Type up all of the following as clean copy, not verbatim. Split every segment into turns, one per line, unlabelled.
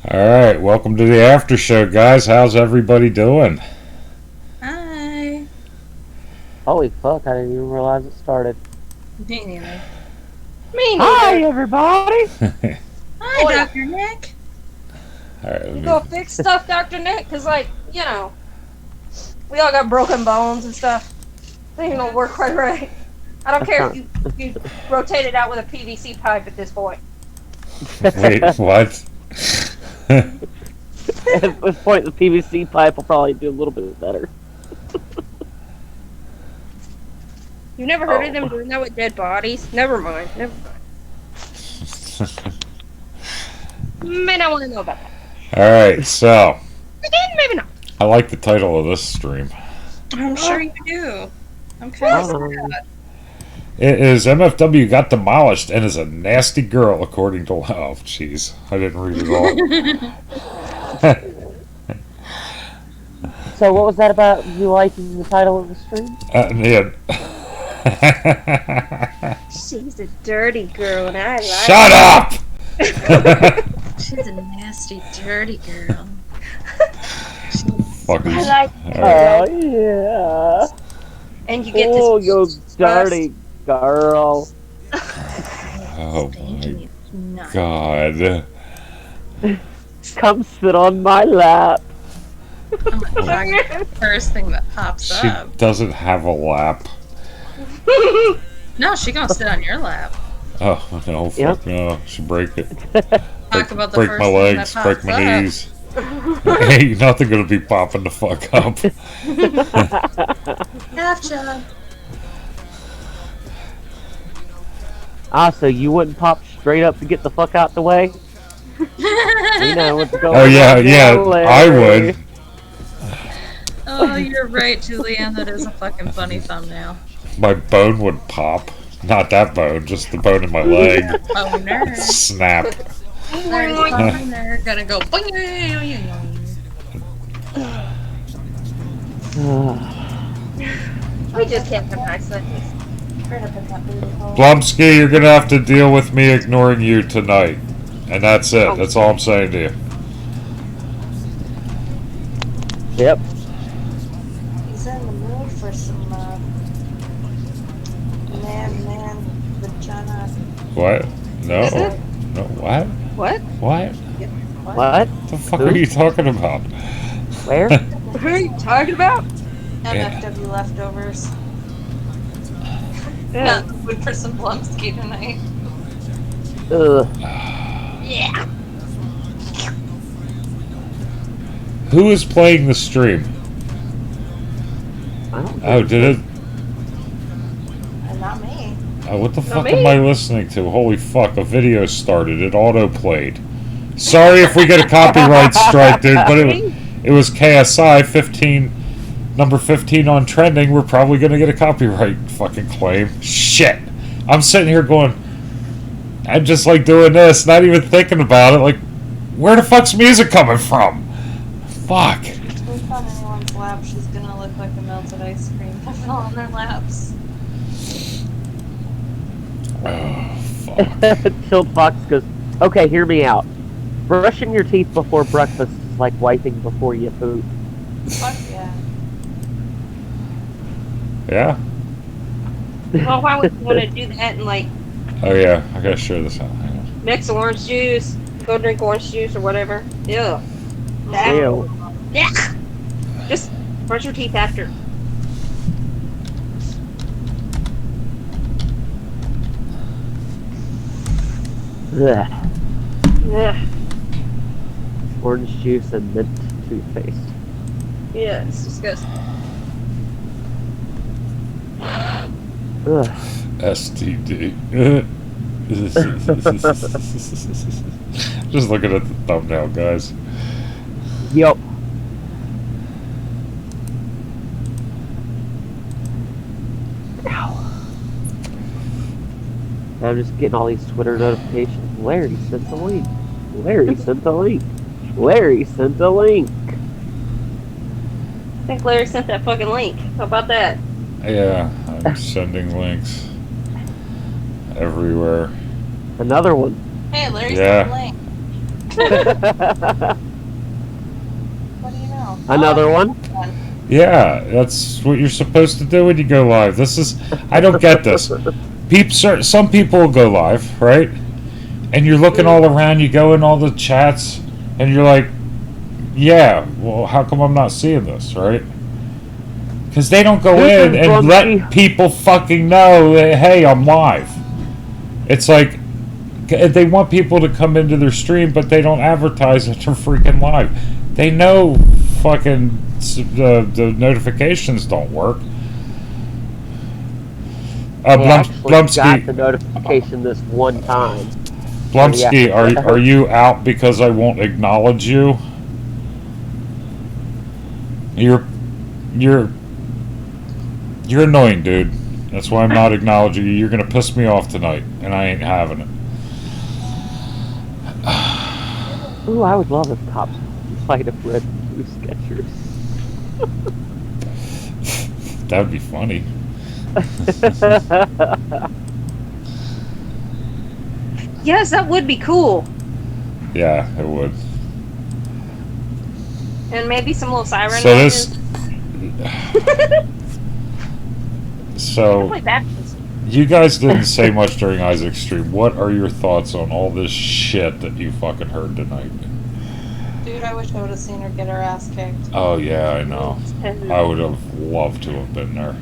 Alright, welcome to the after show, guys. How's everybody doing?
Hi.
Holy fuck, I didn't even realize it started.
Me neither.
Me
Hi,
neither.
everybody!
Hi,
Oh, yeah.
Dr. Nick.
Alright,
You go fix stuff, Dr. Nick? Because, like, you know, we all got broken bones and stuff. They don't work quite right. I don't care if you rotate it out with a PVC pipe at this point.
wait, what?
At this point, the PVC pipe will probably do a little bit better.
You've never heard of them doing that with dead bodies? Never mind. Never mind. May not want to know about that.
Alright, so,
Again, maybe not.
I like the title of this stream.
I'm sure you do. I'm kind of sad.
It is MFW got demolished and is a nasty girl, according to... Oh, jeez. I didn't read it all.
So, what was that about you liking the title of the stream?
Yeah.
She's a dirty girl, and I like
Shut up!
She's a nasty, dirty girl.
Fuckers.
I like
Alright.
Oh, yeah.
And you get
Oh,
this.
you dirty girl.
Oh
Spanking
my
is nuts.
god.
Come sit on my lap.
Oh my God. First thing that pops
She
up.
doesn't have a lap.
No, she gonna sit on your lap.
Oh, no, fuck
Yep.
no. Should break it.
Talk about the
break
first
my
thing
legs,
that
break
pops
my
up.
knees. Ain't nothing gonna be popping the fuck up.
Gotcha.
So you wouldn't pop straight up to get the fuck out the way? You know what's going
Oh yeah,
on
yeah,
there, Larry.
I would.
Oh, you're right, Julianne. That is a fucking funny thumbnail.
My bone would pop. Not that bone, just the bone in my leg.
Boner.
Snap.
There's boner. Gonna go boing.
We just can't have nice things. Straight up in that booty hole.
Blumsky, you're gonna have to deal with me ignoring you tonight. And that's it. That's all I'm saying to you.
Yep.
He's in the mood for some man vagina.
What? No.
Is it?
No, what?
What?
What?
What?
The fuck are you talking about?
Where?
Who are you talking about?
Yeah.
MFW leftovers.
Not food for some Blumsky tonight.
Ugh.
Yeah.
Who is playing the stream?
I don't
Oh,
think
did it?
And not me.
Oh, what the
Not
fuck
me.
am I listening to? Holy fuck, a video started. It auto-played. Sorry if we get a copyright strike, dude, but it was KSI 15, number 15 on trending. We're probably going to get a copyright fucking claim. Shit. I'm sitting here going, I'm just like doing this, not even thinking about it. Like, where the fuck's music coming from? Fuck.
If we found anyone's lap, she's gonna look like a melted ice cream that fell on their laps.
Oh, fuck.
Chilled Fox goes, okay, hear me out. Brushing your teeth before breakfast is like wiping before you poop.
Fuck yeah.
Yeah?
Well, why would you want to do that and, like,
Oh, yeah. I gotta share this out. Hang on.
mix orange juice, go drink orange juice or whatever? Ew. That-
Ew.
Yeah. Just brush your teeth after.
Ugh.
Yeah.
Orange juice and mint toothpaste.
Yeah, it's disgusting.
Ugh.
STD. Just looking at the thumbnail, guys.
Yup. Ow. I'm just getting all these Twitter notifications. Larry sent the link. Larry sent the link. Larry sent the link.
I think Larry sent that fucking link. How about that?
Yeah, I'm sending links everywhere.
Another one.
Hey, Larry
Yeah.
sent the link.
What do you know?
Another one?
Yeah, that's what you're supposed to do when you go live. This is, I don't get this. Some people will go live, right? And you're looking all around, you go in all the chats, and you're like, yeah, well, how come I'm not seeing this, right? Because they don't go
This
in
is
and
Grumpy.
let people fucking know that, hey, I'm live. It's like, they want people to come into their stream, but they don't advertise that they're freaking live. They know fucking the notifications don't work.
I actually got the
Blumsky,
notification this one time.
Blumsky,
Yeah.
are you out because I won't acknowledge you? You're annoying, dude. That's why I'm not acknowledging you. You're gonna piss me off tonight, and I ain't having it.
Ooh, I would love if cops might have read blue Skechers.
That would be funny.
Yes, that would be cool.
Yeah, it would.
And maybe some little siren
So
noises.
So
Like that.
you guys didn't say much during Isaac's stream. What are your thoughts on all this shit that you fucking heard tonight?
Dude, I wish I would have seen her get her ass kicked.
Oh yeah, I know. I would have loved to have been there.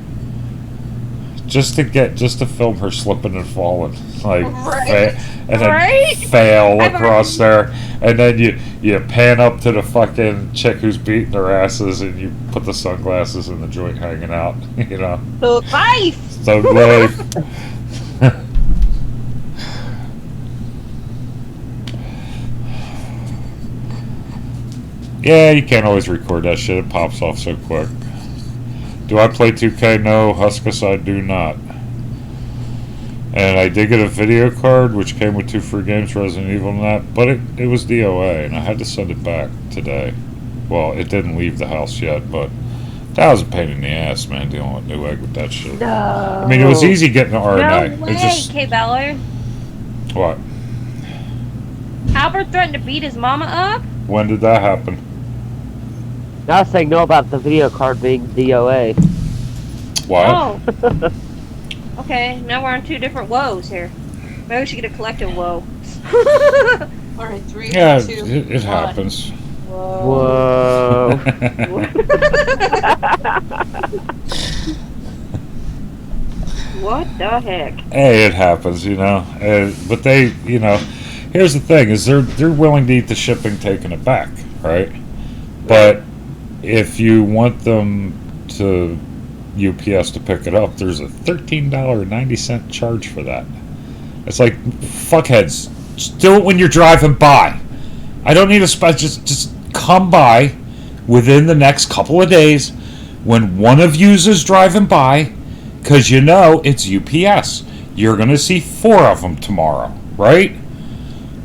Just to film her slipping and falling, like,
Right.
and then
Right?
fail across there, and then you pan up to the fucking chick who's beating their asses, and you put the sunglasses and the joint hanging out, you know.
So life.
So life. Yeah, you can't always record that shit. It pops off so quick. Do I play 2K? No. Huskus, I do not. And I did get a video card, which came with 2 free games, Resident Evil and that, but it was DOA, and I had to send it back today. Well, it didn't leave the house yet, but that was a pain in the ass, man, dealing with Newegg with that shit.
No.
I mean, it was easy getting the RNA.
No way,
It's just,
K-Beller.
what?
Albert threatened to beat his mama up?
When did that happen?
Now saying no about the video card being DOA.
What?
Oh. Okay, now we're on 2 different woes here. Maybe we should get a collective woe.
Alright, 3,
Yeah,
2,
it
1.
happens.
Whoa.
Whoa.
What the heck?
Hey, it happens, you know. But they, you know, here's the thing: is they're willing to eat the shipping, taking it back, right? But if you want them to UPS to pick it up, there's a $13.90 charge for that. It's like, fuckheads, just do it when you're driving by. I don't need a just come by within the next couple of days when one of yous is driving by, because you know it's UPS. You're going to see 4 of them tomorrow, right?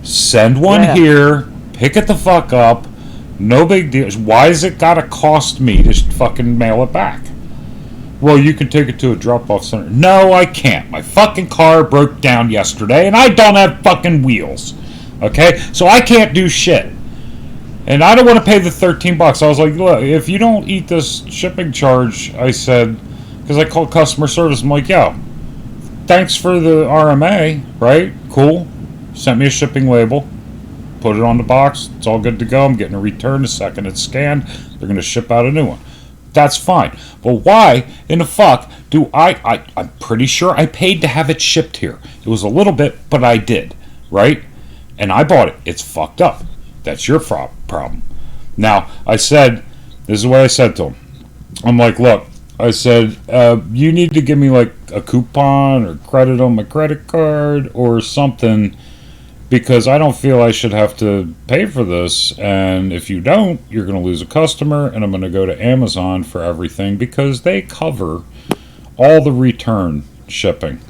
Send one here, pick it the fuck up, no big deal. Why is it got to cost me to fucking mail it back? Well, you can take it to a drop-off center. No, I can't. My fucking car broke down yesterday, and I don't have fucking wheels. Okay? So I can't do shit. And I don't want to pay the $13. I was like, look, if you don't eat this shipping charge, I said, because I called customer service, I'm like, yo, thanks for the RMA, right? Cool. Sent me a shipping label. Put it on the box. It's all good to go. I'm getting a return the second it's scanned. They're going to ship out a new one. That's fine. But why in the fuck do I'm pretty sure I paid to have it shipped here. It was a little bit, but I did, right? And I bought it. It's fucked up. That's your problem. Now, I said, this is what I said to him. I'm like, look, I said, you need to give me like a coupon or credit on my credit card or something, because I don't feel I should have to pay for this, and if you don't, you're going to lose a customer, and I'm going to go to Amazon for everything, because they cover all the return shipping.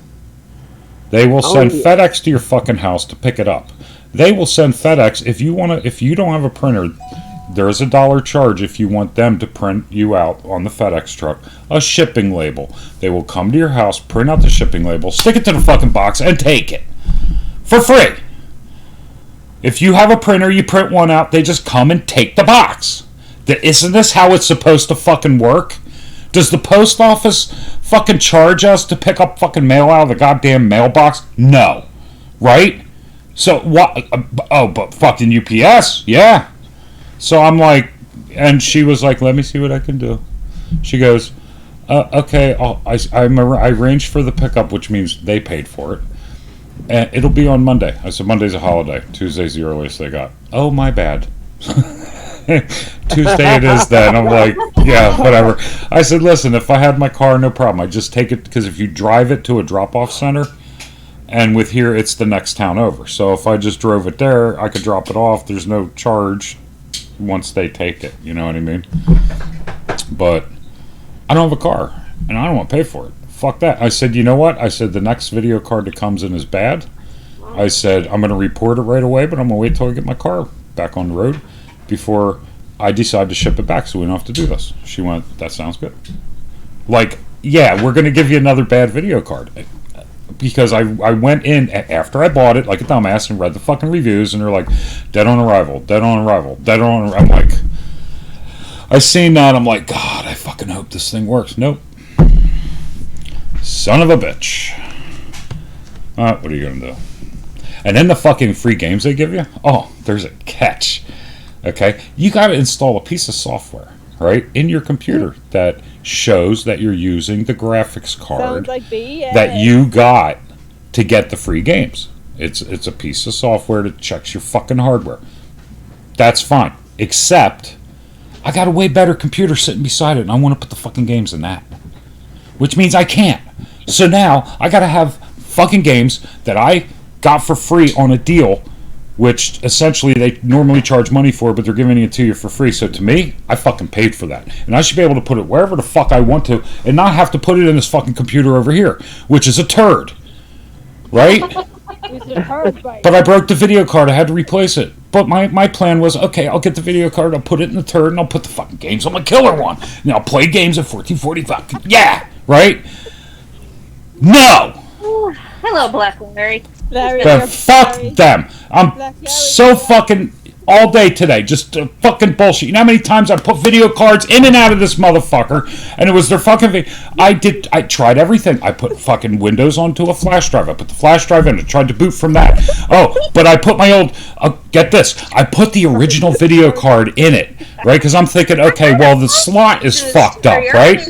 They will send FedEx to your fucking house to pick it up. They will send FedEx, if you don't have a printer, there's $1 charge if you want them to print you out on the FedEx truck a shipping label. They will come to your house, print out the shipping label, stick it to the fucking box, and take it. For free. If you have a printer, you print one out, they just come and take the box. Isn't this how it's supposed to fucking work? Does the post office fucking charge us to pick up fucking mail out of the goddamn mailbox? No. Right? So what? Oh, but fucking UPS? Yeah. So I'm like, and she was like, let me see what I can do. She goes, okay, I arranged for the pickup, which means they paid for it. And it'll be on Monday. I said, Monday's a holiday. Tuesday's the earliest they got. Oh, my bad. Tuesday it is then. I'm like, yeah, whatever. I said, listen, if I had my car, no problem. I just take it, because if you drive it to a drop-off center, and with here, it's the next town over. So if I just drove it there, I could drop it off. There's no charge once they take it. You know what I mean? But I don't have a car, and I don't want to pay for it. Fuck that. I said, you know what? I said, the next video card that comes in is bad. I said, I'm going to report it right away, but I'm going to wait till I get my car back on the road before I decide to ship it back so we don't have to do this. She went, that sounds good. Like, yeah, we're going to give you another bad video card. Because I went in after I bought it like a dumbass and read the fucking reviews, and they're like, dead on arrival, dead on arrival, dead on arrival. I'm like, I seen that, I'm like, God, I fucking hope this thing works. Nope. Son of a bitch. What are you going to do? And then the fucking free games they give you, oh, there's a catch. Okay? You got to install a piece of software, right, in your computer that shows that you're using the graphics card that you got to get the free games. It's a piece of software that checks your fucking hardware. That's fine. Except, I got a way better computer sitting beside it, and I want to put the fucking games in that. Which means I can't. So now, I got to have fucking games that I got for free on a deal, which essentially they normally charge money for, but they're giving it to you for free. So to me, I fucking paid for that. And I should be able to put it wherever the fuck I want to, and not have to put it in this fucking computer over here, which is a turd. Right? But I broke the video card. I had to replace it. But my plan was, okay, I'll get the video card, I'll put it in the turd, and I'll put the fucking games on my killer one. And I'll play games at 1445. Yeah! Right? No!
Ooh, hello, Black Larry.
Fuck them. I'm so fucking all day today, just fucking bullshit. You know how many times I put video cards in and out of this motherfucker, and it was their fucking I tried everything. I put fucking Windows onto a flash drive. I put the flash drive in. I tried to boot from that. Oh, but I put my old, get this, I put the original video card in it, right? Because I'm thinking, okay, well, the slot is fucked up, right?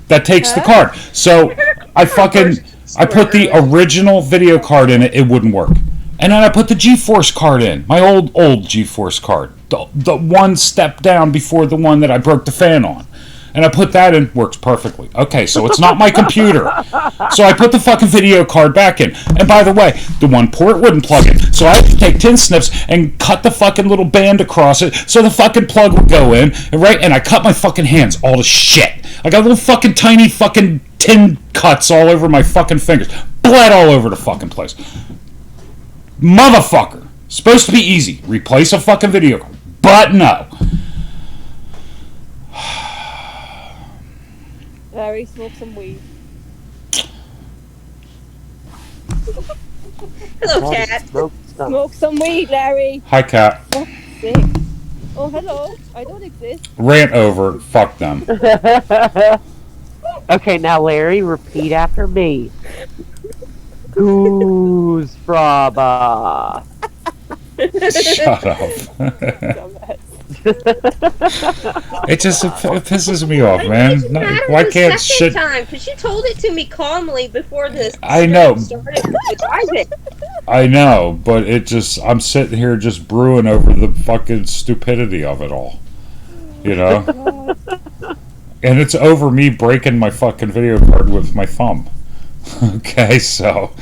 That takes the card. So I put the original video card in it. It wouldn't work. And then I put the GeForce card in. My old GeForce card. The one step down before the one that I broke the fan on. And I put that in. Works perfectly. Okay, so it's not my computer. So I put the fucking video card back in. And by the way, the one port wouldn't plug in. So I had to take tin snips and cut the fucking little band across it so the fucking plug would go in. Right? And I cut my fucking hands all to shit. I got little fucking tiny fucking tin cuts all over my fucking fingers. Bled all over the fucking place. Motherfucker. Supposed to be easy. Replace a fucking video card. But no.
Larry, smoke some weed.
Hello, Cat.
Smoke some weed, Larry.
Hi, Cat.
Oh, sick. Oh, hello. I don't exist.
Rant over. Fuck them.
Okay, now Larry, repeat after me. Goose Fraba.
Shut up. It pisses me off, man. No, why can't shit?
Time, because you told it to me calmly before this.
I know.
Started.
I know, but it just, I'm sitting here just brewing over the fucking stupidity of it all. You know? And it's over me breaking my fucking video card with my thumb. Okay, so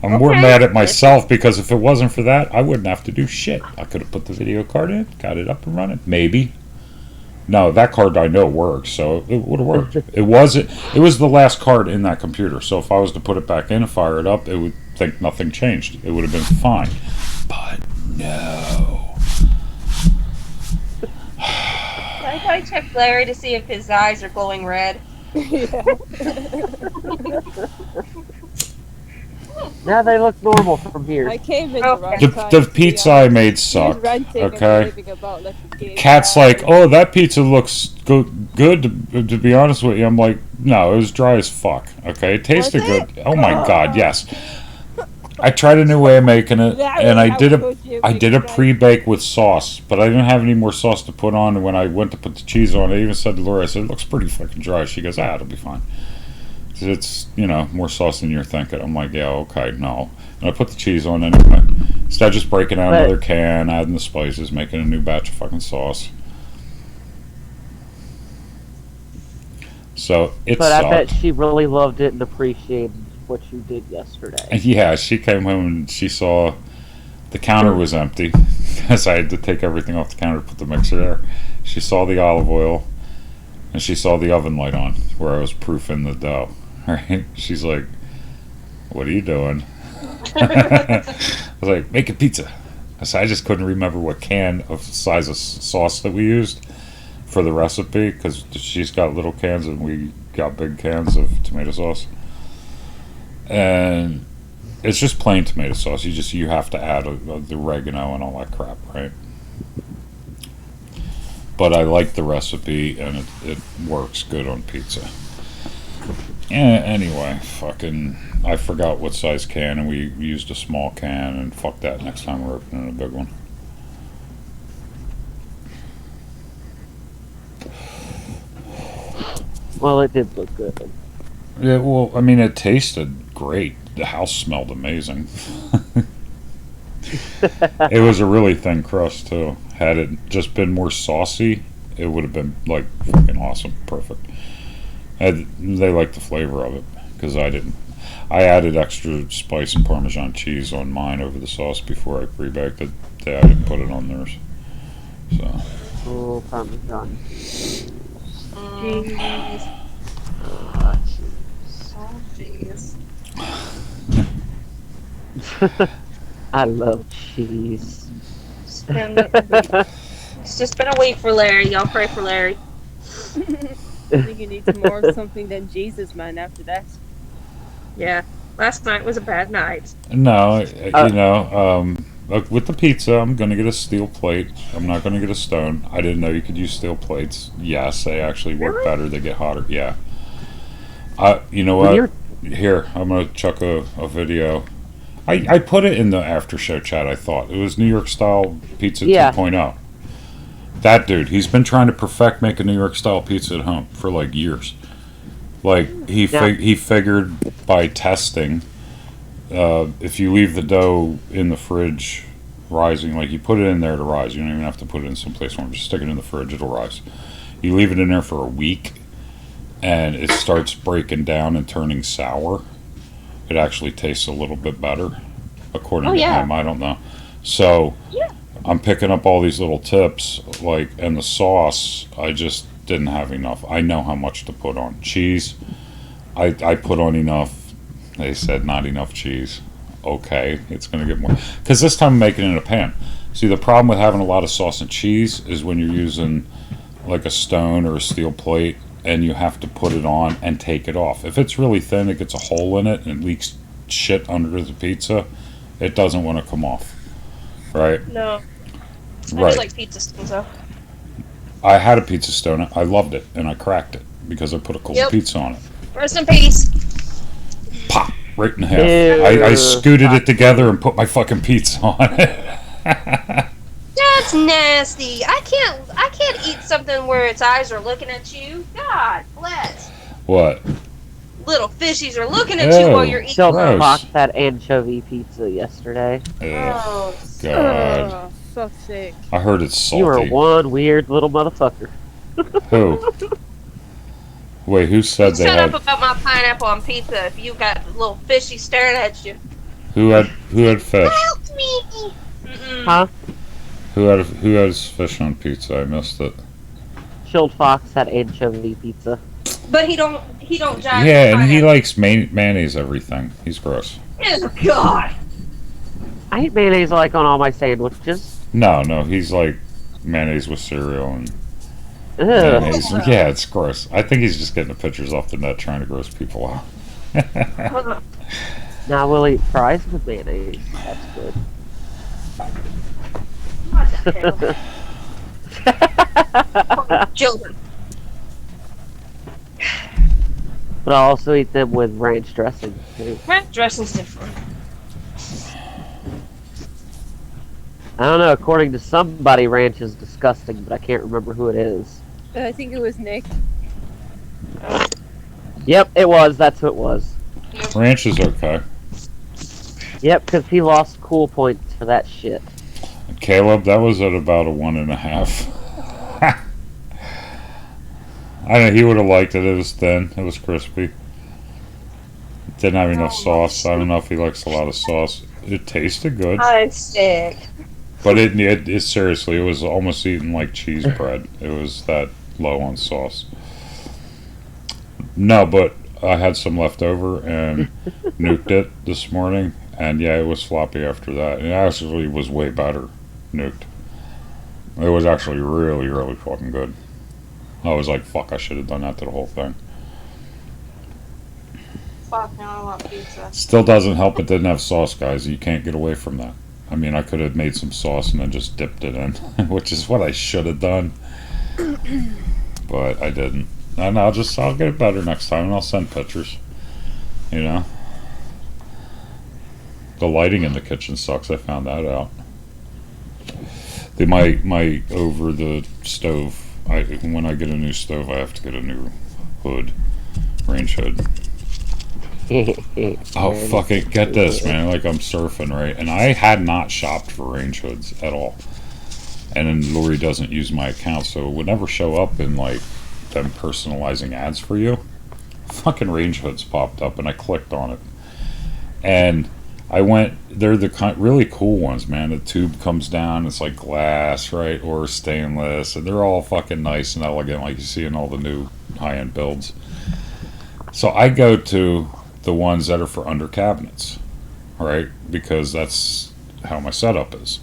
I'm more mad at myself because if it wasn't for that, I wouldn't have to do shit. I could have put the video card in, got it up and running. Maybe. No, that card I know works, so it would have worked. It was the last card in that computer, so if I was to put it back in and fire it up, it would think nothing changed. It would have been fine. But no.
I probably checked Larry to see if his eyes are glowing red.
Yeah.
Now they look normal from here.
I came in
Okay.
the wrong
The,
time.
the
to be
pizza I
honest.
made
He was
sucked.
ranting and
Okay.
raving about like a gay
Cat's
guy.
like, oh, that pizza looks good. To be honest with you, I'm like, no, it was dry as fuck. Okay, it tasted
Was it?
good. Oh my god, yes. I tried a new way of making it, and I did a pre-bake with sauce, but I didn't have any more sauce to put on. And when I went to put the cheese on, I even said to Laura, I said, it looks pretty fucking dry. She goes, it'll be fine. It's, more sauce than you're thinking. I'm like, yeah, okay, no. And I put the cheese on anyway. Instead of just breaking out another can, adding the spices, making a new batch of fucking sauce. So it
But
sucked.
I bet she really loved it and appreciated what you did yesterday.
Yeah, she came home and she saw the counter was empty because I had to take everything off the counter to put the mixer there. She saw the olive oil and she saw the oven light on where I was proofing the dough. Right? She's like, "What are you doing?" I was like, "Making pizza." So I just couldn't remember what can of size of sauce that we used for the recipe because she's got little cans and we got big cans of tomato sauce. And it's just plain tomato sauce. You have to add the oregano and all that crap, right? But I like the recipe and it works good on pizza. Anyway, I forgot what size can and we used a small can and fuck that next time we're opening a big one.
Well, it did look good.
Yeah, well, I mean, it tasted great. The house smelled amazing. It was a really thin crust, too. Had it just been more saucy, it would have been, like, fucking awesome. Perfect. They liked the flavor of it, because I didn't. I added extra spice and Parmesan cheese on mine over the sauce before I pre-baked it. I didn't put it on theirs. So.
Oh, Parmesan.
Jeez.
Oh,
Oh, jeez.
I love cheese.
It's just been a week for Larry. Y'all pray for Larry.
I think you need some more of something than Jesus, man, after that.
Yeah. Last night was a bad night.
No, look, with the pizza, I'm going to get a steel plate. I'm not going to get a stone. I didn't know you could use steel plates. Yes, they actually work
Really?
better. They get hotter. Yeah. You know what? Here, I'm going to chuck a video. I put it in the after show chat, I thought. It was New York style pizza
Yeah.
2.0. That dude, he's been trying to perfect making New York style pizza at home for like years. Like, he figured by testing, if you leave the dough in the fridge rising, like you put it in there to rise, you don't even have to put it in someplace warm, just stick it in the fridge, it'll rise. You leave it in there for a week, and it starts breaking down and turning sour. It actually tastes a little bit better, according to him. I don't know. So, I'm picking up all these little tips, like, and the sauce, I just didn't have enough. I know how much to put on. Cheese, I put on enough. They said not enough cheese. Okay, it's going to get more. Because this time I'm making it in a pan. See, the problem with having a lot of sauce and cheese is when you're using like a stone or a steel plate and you have to put it on and take it off. If it's really thin, it gets a hole in it and it leaks shit under the pizza. It doesn't want to come off. Right?
No. I
Right.
just like pizza stones, though.
I had a pizza stone. I loved it, and I cracked it because I put a cold pizza on it.
Rest in peace.
Pop! Right in half.
Ew.
I scooted it together and put my fucking pizza on it.
That's nasty. I can't eat something where its eyes are looking at you. God bless.
What?
Little fishies are looking at you while you're eating.
Silk
Gross.
Fox had anchovy pizza yesterday.
Ugh,
Oh,
God.
Oh, fuck's sake.
I heard it's salty.
You were one weird little motherfucker.
Who? Wait, who said they
shut
had?
up about my pineapple on pizza if you got little fishy staring at you.
Who had fish?
Help me! Mm-mm.
Huh?
Who has fish on pizza? I missed it.
Chilled Fox had anchovy pizza.
But he don't jive.
Yeah,
with
and he
pineapple.
likes mayonnaise everything. He's gross.
Oh, God.
I eat mayonnaise like on all my sandwiches.
No, he's like mayonnaise with cereal and
Ugh.
mayonnaise. Yeah, it's gross. I think he's just getting the pictures off the net trying to gross people out.
Now we'll eat fries with mayonnaise. That's good.
What the hell? Children.
But I'll also eat them with ranch dressing too.
Ranch dressing's different.
I don't know. According to somebody, ranch is disgusting, but I can't remember who it is.
I think it was Nick.
Yep, it was. That's who it was.
Ranch is okay.
Yep, because he lost cool points for that shit.
Caleb, that was at about a 1.5. I know he would have liked it. It was thin. It was crispy. It didn't have enough sauce. I don't know if he likes a lot of sauce. It tasted good.
I'm sick.
But it seriously, it was almost eating like cheese bread. It was that low on sauce. No, but I had some left over and nuked it this morning. And yeah, it was floppy after that. It actually was way better nuked. It was actually really, really fucking good. I was like, fuck, I should have done that to the whole thing.
Fuck, now I want pizza.
Still doesn't help it didn't have sauce, guys. You can't get away from that. I mean, I could have made some sauce and then just dipped it in, which is what I should have done. But I didn't. And I'll get it better next time and I'll send pictures. You know? The lighting in the kitchen sucks. I found that out. My over the stove. When I get a new stove, I have to get a new hood, range hood. Oh, fucking get this, man! Like I'm surfing, right? And I had not shopped for range hoods at all. And then Lori doesn't use my account, so it would never show up in like them personalizing ads for you. Fucking range hoods popped up, and I clicked on it, and I went. They're the really cool ones, man. The tube comes down, it's like glass, right, or stainless, and they're all fucking nice and elegant, like you see in all the new high-end builds. So I go to the ones that are for under cabinets, right, because that's how my setup is.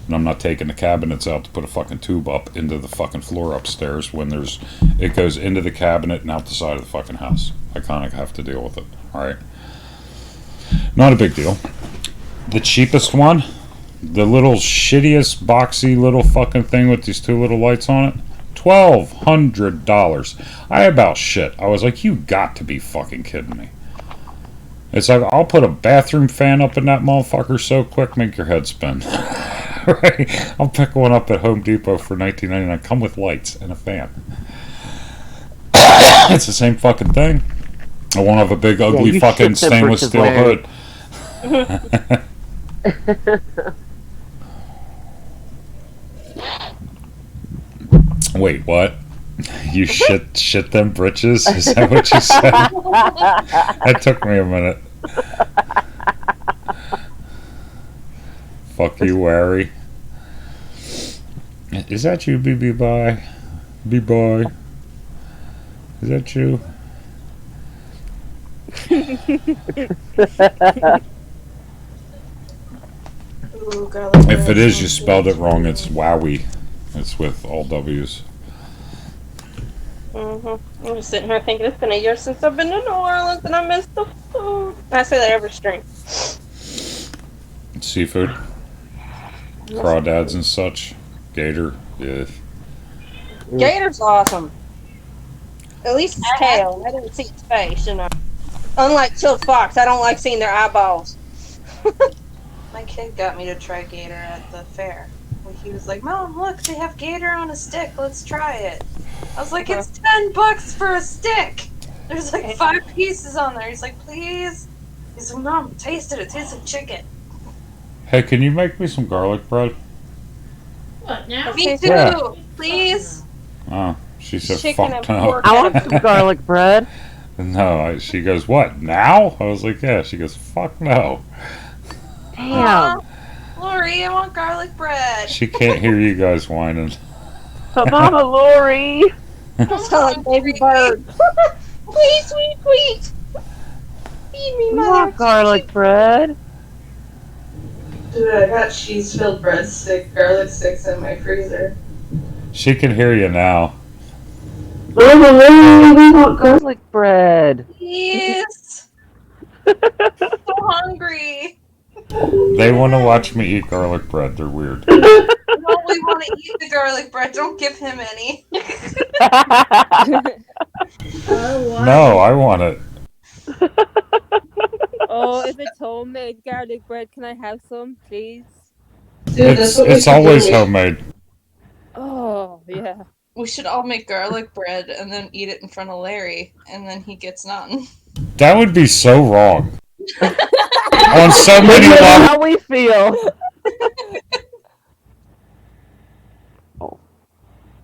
And I'm not taking the cabinets out to put a fucking tube up into the fucking floor upstairs when it goes into the cabinet and out the side of the fucking house. I kind of have to deal with it, alright? Not a big deal. The cheapest one, the little shittiest boxy little fucking thing with these two little lights on it, $1,200. I about shit. I was like, you got to be fucking kidding me. It's like, I'll put a bathroom fan up in that motherfucker so quick, make your head spin. Right? I'll pick one up at Home Depot for $19.99. Come with lights and a fan. It's the same fucking thing. I won't have a big, ugly fucking stainless steel hood. Wait, what? You shit them britches? Is that what you said? That took me a minute. Fuck you, Wary. Is that you, BB Boy? B-Boy? Is that you?
Ooh, garlic
If it
bread
is, you
sounds
spelled
good.
it wrong. It's Wowie. It's with all W's.
I'm just sitting here thinking it's been a year since I've been to New Orleans and I miss the food. I say that every stream.
Seafood. Crawdads and such. Gator. Yeah.
Gator's awesome. At least its tail. I didn't see its face, you know. Unlike chilled fox, I don't like seeing their eyeballs.
My kid got me to try gator at the fair. He was like, Mom, look, they have gator on a stick. Let's try it. I was like, it's $10 for a stick. There's like 5 pieces on there. He's like, please. He's like, Mom, taste it. It tastes like chicken.
Hey, can you make me some garlic bread?
What now? Me
Okay.
too.
Yeah.
Please.
Oh, she said,
Chicken
fuck
and
no.
pork.
I want some garlic bread.
No, she goes, what, now? I was like, yeah. She goes, fuck no.
Damn.
Lori, I want garlic bread.
She can't hear you guys whining.
But Mama Lori.
Sound like baby bird. Please, sweet, sweet. Feed me,
We
mother.
want garlic bread.
Dude, I got cheese-filled garlic sticks in my freezer.
She can hear you now.
Mama Lori, we want garlic bread.
Yes. So hungry.
They want to watch me eat garlic bread. They're weird.
No, we want to eat the garlic bread. Don't give him any.
No, I want it.
Oh, if it's homemade garlic bread, can I have some, please?
Dude,
It's always homemade.
Oh, yeah.
We should all make garlic bread and then eat it in front of Larry, and then he gets none.
That would be so wrong. On so many
That's
levels.
how we feel.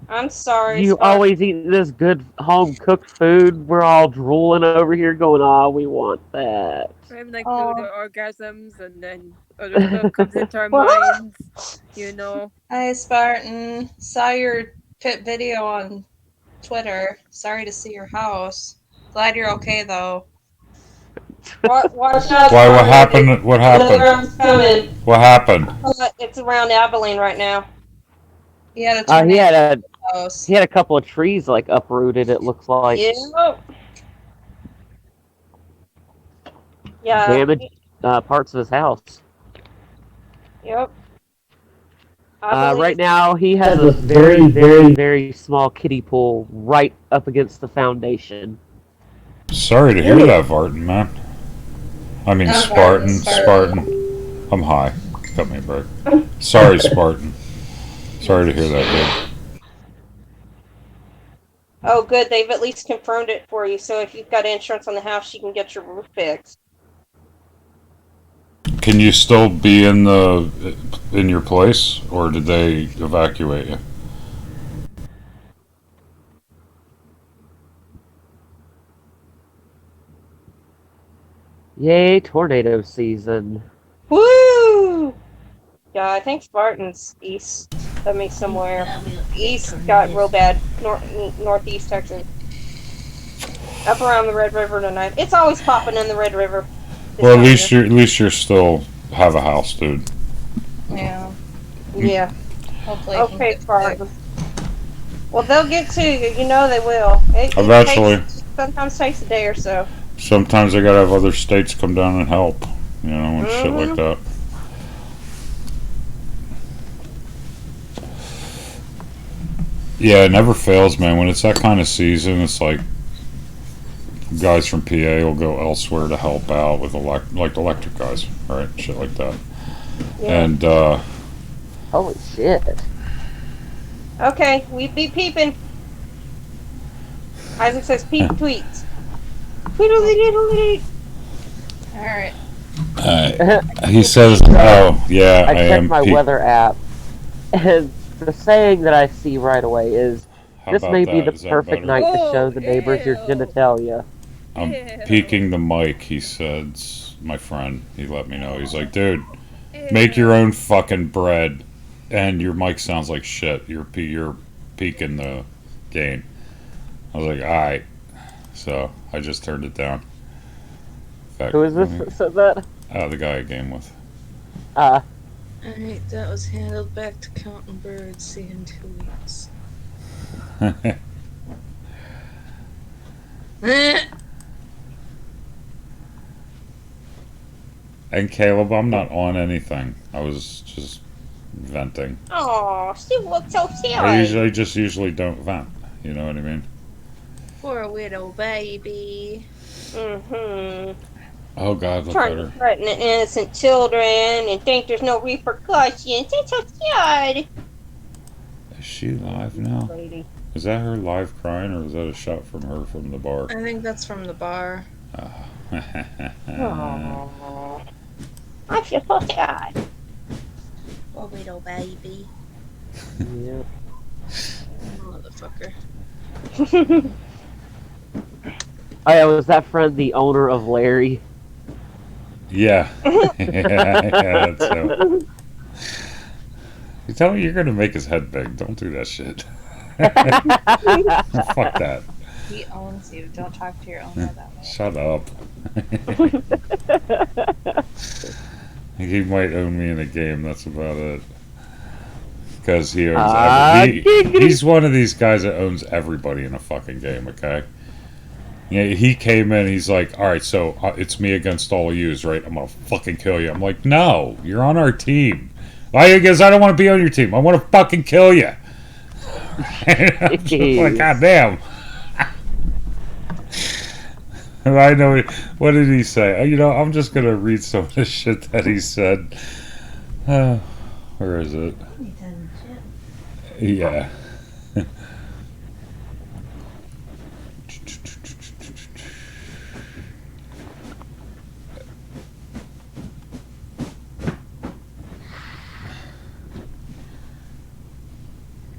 I'm sorry.
You
Spot.
always eat this good home cooked food. We're all drooling over here, going, "Ah, we want that."
We have like
Oh.
food orgasms, and then other stuff comes into our minds. You know.
Hi, Spartan. Saw your pit video on Twitter. Sorry to see your house. Glad you're okay, though.
Watch out.
Why? What happened? What
Another
happened?
round's coming.
What happened?
It's around Abilene right now.
He had a
He
tornado
had
in his house.
a couple of trees like uprooted. It looks like
Yep. Yeah.
damaged parts of his house.
Yep. I
Right
believe-
now, he has a very, very, very small kiddie pool right up against the foundation.
Sorry to hear that, Vartan, man. I mean,
Not
Spartan.
Vartan,
Spartan. I'm high. Cut me a break. Sorry, Spartan. Sorry to hear that,
Oh, good. They've at least confirmed it for you. So if you've got insurance on the house, you can get your roof fixed.
dude. Can you still be in your place, or did they evacuate you?
Yay, tornado season.
Woo! Yeah, I think Spartan's east of me somewhere. East got real bad. Northeast Texas. Up around the Red River tonight. It's always popping in the Red River. this
Well,
time of
at least you're still have a house, dude.
Yeah.
year. Yeah.
Hopefully. he can
Okay,
get
Spartan.
fixed.
Well, they'll get to you. You know they will. It
Eventually.
sometimes takes a day or so.
Sometimes I gotta have other states come down and help, you know, and shit like that. Yeah, it never fails, man. When it's that kind of season, it's like guys from PA will go elsewhere to help out with electric guys, right? Shit like that.
Yeah.
And
Holy shit.
Okay, we be peeping. Isaac says peep tweets. Tweedledee.
Alright.
he says, "Oh, yeah,
I
I
checked
am."
my weather app, and the saying that I see right away is,
How
"This
about
may be
that?
the
Is that
perfect
better?
night to show the neighbors your
ew.
genitalia."
I'm
Ew.
peeking the mic. He said, "My friend." He let me know. He's like, "Dude, make your own fucking bread, and your mic sounds like shit. You're peaking the gain." I was like, "All right." So I just turned it down. In fact,
Who is this that said that?
the guy I game with.
Alright, that was handled back to counting birds. See you in 2 weeks.
And Caleb, I'm not on anything. I was just venting.
Oh, she looks so
I
silly.
usually don't vent. You know what I mean?
Poor widow baby.
Mm-hmm.
Oh God, look
Trying
at
to
her.
threaten innocent children and think there's no repercussions. It's so sad.
Is she live now?
Lady.
Is that her live crying, or is that a shot from her from the bar?
I think that's from the bar.
Aww. I feel so sad.
Poor widow baby.
Yeah.
Motherfucker.
Oh yeah, was that friend the owner of Larry?
Yeah. Yeah, that's him. You tell me you're gonna make his head big. Don't do that shit. Fuck that.
He owns you. Don't talk to your owner that way.
Shut up. He might own me in a game. That's about it. Because he owns he's one of these guys that owns everybody in a fucking game. Okay. Yeah, he came in. He's like, "All right, so it's me against all of yous, right? I'm gonna fucking kill you." I'm like, "No, you're on our team." Why? Because I don't want to be on your team. I want to fucking kill you. I'm just like, God damn. I know. What did he say? You know, I'm just gonna read some of the shit that he said. Where is it? Yeah.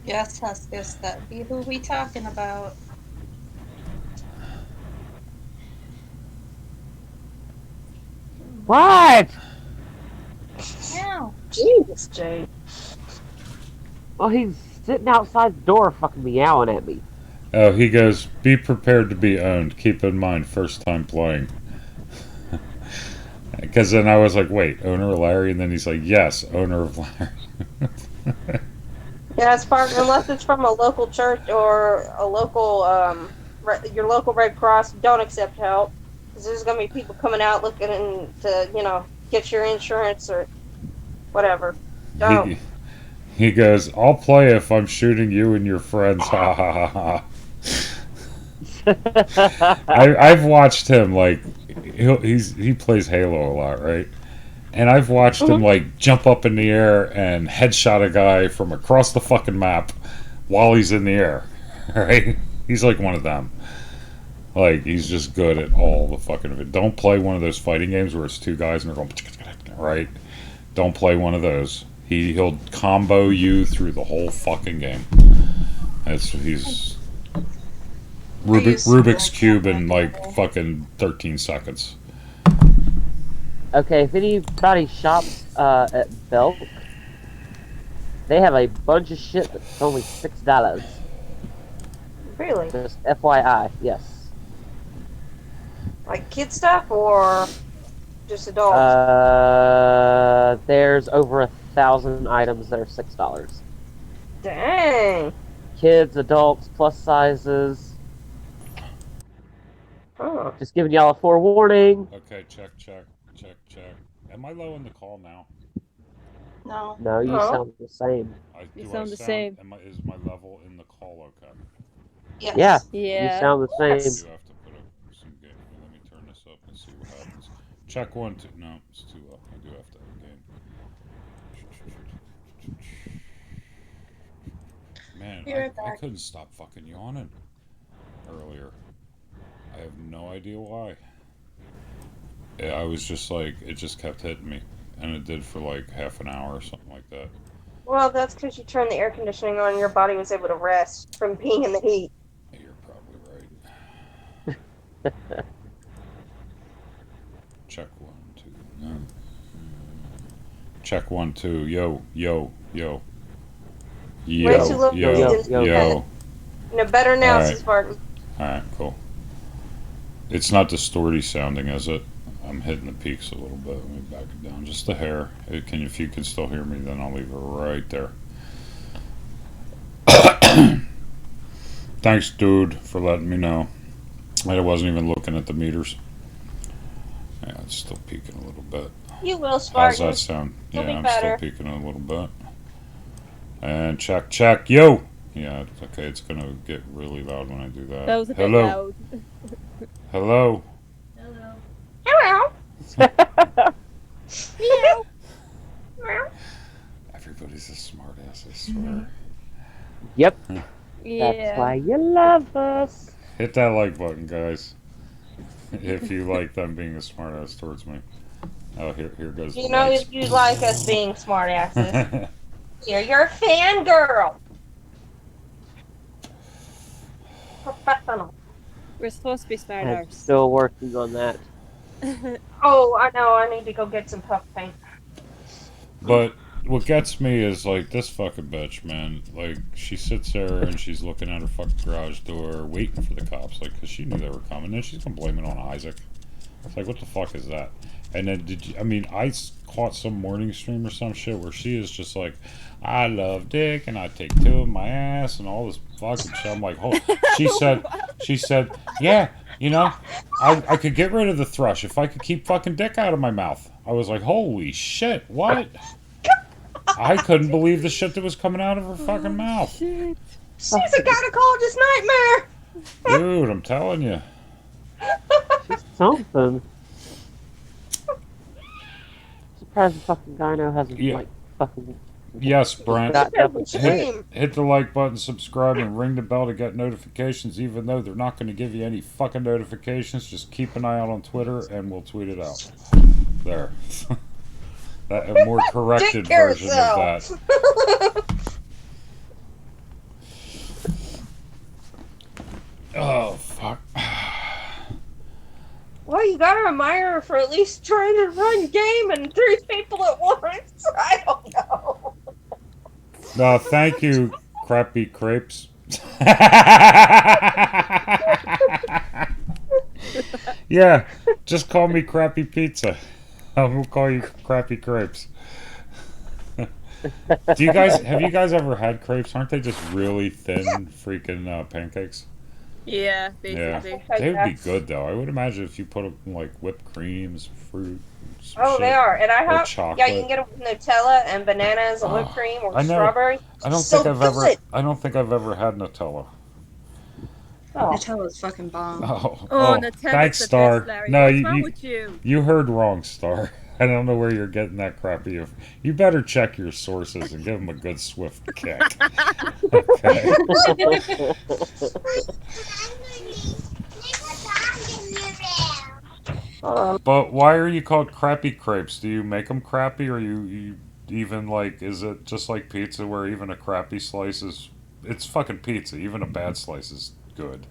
Yes, Huskus, that be who we talking about.
What?
Yeah.
Jesus, Jay.
Well, he's sitting outside the door fucking meowing at me.
Oh, he goes, "Be prepared to be owned. Keep in mind, first time playing." Because then I was like, "Wait, owner of Larry?" And then he's like, "Yes, owner of Larry."
Yeah, it's part unless it's from a local church or a local your local Red Cross. Don't accept help because there's gonna be people coming out looking to get your insurance or whatever. Don't.
He goes, "I'll play if I'm shooting you and your friends." Ha ha ha ha. I've watched him like he plays Halo a lot, right? And I've watched him like jump up in the air and headshot a guy from across the fucking map while he's in the air, right? He's like one of them. Like he's just good at all the fucking of it. Don't play one of those fighting games where it's two guys and they're going right. Don't play one of those. He'll combo you through the whole fucking game. He's Rubik's Cube in like fucking 13 seconds.
Okay, if anybody shops at Belk, they have a bunch of shit that's only $6.
Really?
Just FYI, yes.
Like kid stuff or just adults?
There's over 1,000 items that are $6.
Dang.
Kids, adults, plus sizes.
Oh.
Just giving y'all a forewarning.
Okay, check. Am I low in the call now?
No.
No, you sound the same.
You sound the same.
Is my level in the call okay?
Yes.
Yeah,
Yeah.
you sound the same.
I do have to put up some gain. Let me turn this up and see what happens. Check 1, 2. No, it's too low. I do have to have gain. Man, I couldn't stop fucking yawning earlier. I have no idea why. I was just like, it just kept hitting me. And it did for like half an hour or something like that.
Well, that's because you turned the air conditioning on and your body was able to rest from being in the heat.
You're probably right. Check 1, 2. No. Check 1, 2. Yo.
Way too low.
Yo.
Better now,
All right.
Sis Barton.
Alright, cool. It's not distorty sounding, is it? I'm hitting the peaks a little bit. Let me back it down just a hair. If you can still hear me, then I'll leave it right there. Thanks, dude, for letting me know. I wasn't even looking at the meters. Yeah, it's still peaking a little bit.
You will,
How's
Spartan.
that sound?
It'll
Yeah,
be
I'm
better.
still peaking a little bit. And check. Yo! Yeah, okay, it's gonna get really loud when I do that.
That was a bit
Hello?
loud.
Hello?
Hello.
Everybody's a smart ass, I swear.
Yep,
Yeah.
that's why you love us.
Hit that like button, guys. If you like them being a smart ass towards me. Oh, here goes
You
the
know,
lights.
if you like us being smartasses, you're a fangirl. Professional.
We're supposed to be smart
I'm
arse.
still working on that.
Oh, I know. I need to go get some puff paint.
But what gets me is like this fucking bitch, man. Like she sits there and she's looking at her fucking garage door, waiting for the cops, like, cause she knew they were coming. Then she's gonna blame it on Isaac. It's like, what the fuck is that? And then I caught some morning stream or some shit where she is just like, I love dick and I take two of my ass and all this fucking shit. I'm like, oh, she said, yeah, You know, I could get rid of the thrush if I could keep fucking dick out of my mouth. I was like, holy shit, what? I couldn't believe the shit that was coming out of her fucking mouth.
Shit.
She's a gynecologist nightmare.
Dude, I'm telling you.
She's something. Surprised the fucking gyno hasn't,
Yeah.
like, fucking...
Yes, Brent.
got double
Shit.
shit.
Hit the like button, subscribe, and ring the bell to get notifications, even though they're not going to give you any fucking notifications. Just keep an eye out on Twitter, and we'll tweet it out. There. That, a more corrected
Dick
version of that. Oh, fuck.
Well, you gotta admire her for at least trying to run game and 3 people at once. I don't know.
No, thank you, Crappy Crepes. Yeah, just call me Crappy Pizza. I will call you Crappy Crepes. Have you guys ever had crepes? Aren't they just really thin freaking pancakes?
Yeah, basically.
Yeah, they would be good though. I would imagine if you put like whipped creams, fruit. some
Oh,
shit,
they are. And I
or
have,
chocolate.
yeah, you can get them with Nutella and bananas and whipped cream or
I know.
strawberries.
I don't
So
think I've ever.
good.
I don't think I've ever had Nutella.
Oh.
Nutella's fucking bomb.
Oh, Nutella's
thanks,
the
Star.
best, Larry.
No,
What's wrong with you?
You heard wrong, Star. I don't know where you're getting that crappy. You better check your sources and give them a good swift kick. Okay. But why are you called crappy crepes? Do you make them crappy, or you even like? Is it just like pizza, where even a crappy slice is? It's fucking pizza. Even a bad slice is good.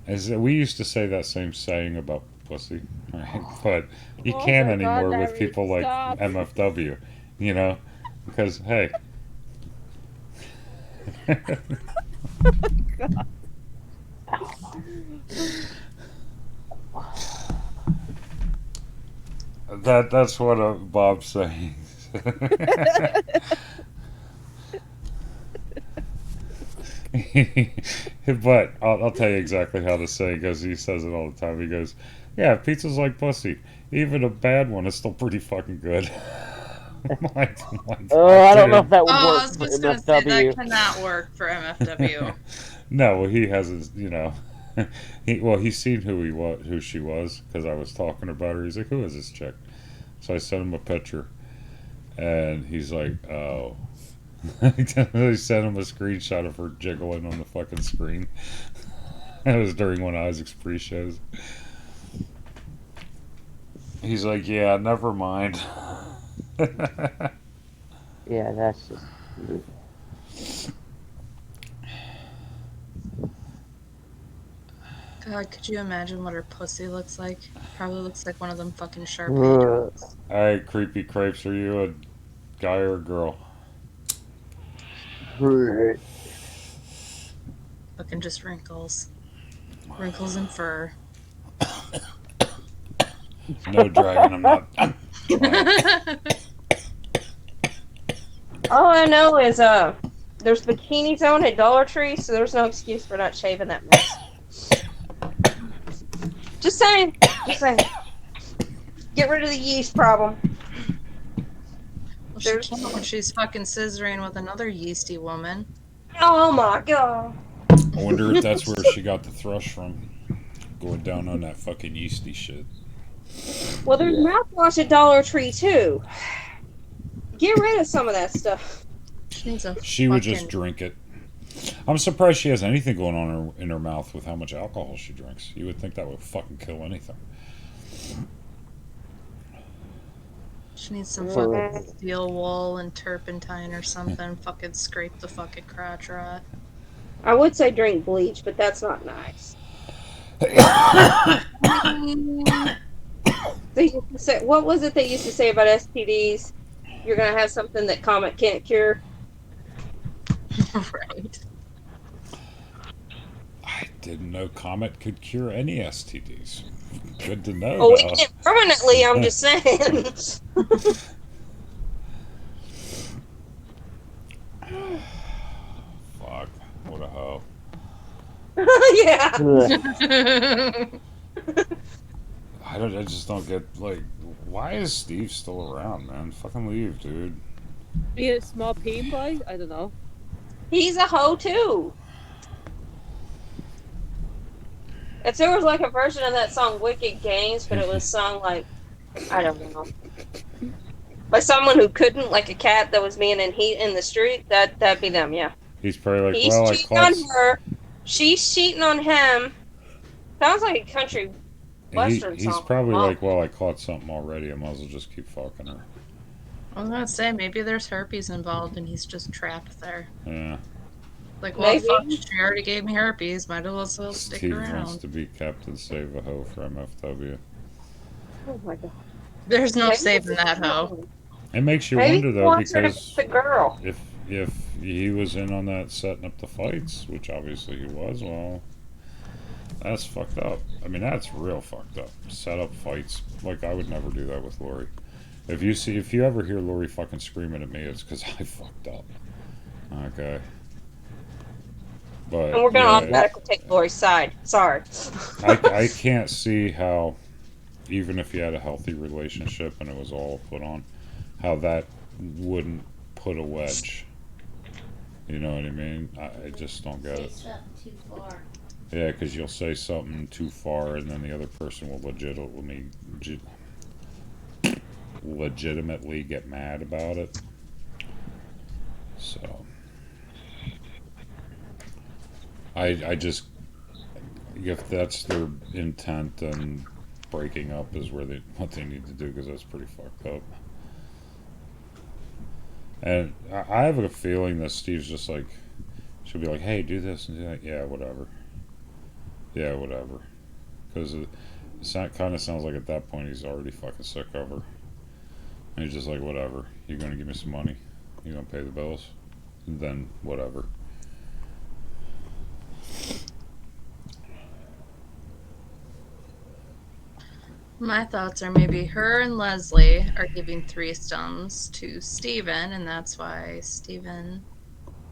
As we used to say that same saying about pussy, right? But you
Oh
can't
my
anymore
God,
with
Larry,
people like
stop.
MFW, you know, because hey. That's what Bob's saying. But I'll tell you exactly how to say it, because he says it all the time. He goes, "Yeah, pizza's like pussy. Even a bad one is still pretty fucking good." Like,
I don't know if that would
Oh, I
work
was
for
just gonna say
MFW.
that cannot work for MFW.
No, well, he has his, you know, he's seen who she was, because I was talking about her. He's like, "Who is this chick?" So I sent him a picture, and he's like, "Oh." I sent him a screenshot of her jiggling on the fucking screen. It was during one of Isaac's pre-shows. He's like, "Yeah, never mind."
Yeah, that's just...
God, could you imagine what her pussy looks like? Probably looks like one of them fucking Sharpay drugs.
Alright, creepy crepes, are you a guy or a girl?
Looking just wrinkles. Wrinkles and fur.
No, Dragon, I'm not.
All I know is there's bikini zone at Dollar Tree, so there's no excuse for not shaving that mess. Just saying. Just saying. Get rid of the yeast problem.
Well, she can't when she's fucking scissoring with another yeasty woman.
Oh my god.
I wonder if that's where she got the thrush from. Going down on that fucking yeasty shit.
Well, there's mouthwash at Dollar Tree too. Get rid of some of that stuff.
She needs a
She would just
fucking-
drink it. I'm surprised she has anything going on in her mouth with how much alcohol she drinks. You would think that would fucking kill anything.
She needs some fucking steel wool and turpentine or something. Fucking scrape the fucking crotch rot.
I would say drink bleach, but that's not nice. They used to say, what was it they used to say about STDs? You're gonna have something that Comet can't cure.
Right.
I didn't know Comet could cure any STDs. Good to know.
Oh, we
though.
can't permanently. I'm just saying.
I just don't get, like, why is Steve still around, man? Fucking leave, dude.
Be a small pain boy? I don't know.
He's a hoe too. If there was like a version of that song Wicked Games, but it was sung like, I don't know, by someone who couldn't, like a cat that was being in the street, that'd be them, yeah.
He's probably like,
He's
well, I
cheating on
caught.
her. She's cheating on him. Sounds like a country western
He's
song.
probably
Oh.
like, well, I caught something already. I might as well just keep fucking her.
I was gonna say, maybe there's herpes involved and he's just trapped there.
Yeah.
Like, well,
Maybe.
fuck, she already gave me herpes. Might as well stick
Steve wants
around.
to be Captain Save a Ho for MFW.
Oh my god.
There's no
Maybe
saving
it's
that hoe.
not.
It makes you
Maybe
wonder
he
though,
wants her to
because
get the girl.
if he was in on that setting up the fights, which obviously he was, well, that's fucked up. I mean, that's real fucked up. Set up fights. Like, I would never do that with Lori. If you ever hear Lori fucking screaming at me, it's because I fucked up. Okay. But
And we're gonna
yeah,
automatically take Lori's side. Sorry.
I can't see how, even if you had a healthy relationship and it was all put on, how that wouldn't put a wedge. You know what I mean? I just don't get it.
Too far.
Yeah, because you'll say something too far, and then the other person will legitimately get mad about it. So, I just, if that's their intent, then breaking up is what they need to do, because that's pretty fucked up. And I have a feeling that Steve's just like, she'll be like, hey, do this and do that. Yeah, whatever. Yeah, whatever. Because it kind of sounds like at that point he's already fucking sick of her. And he's just like, whatever. You're going to give me some money? You're going to pay the bills? And then whatever.
My thoughts are maybe her and Leslie are giving threesomes to Steven, and that's why Steven,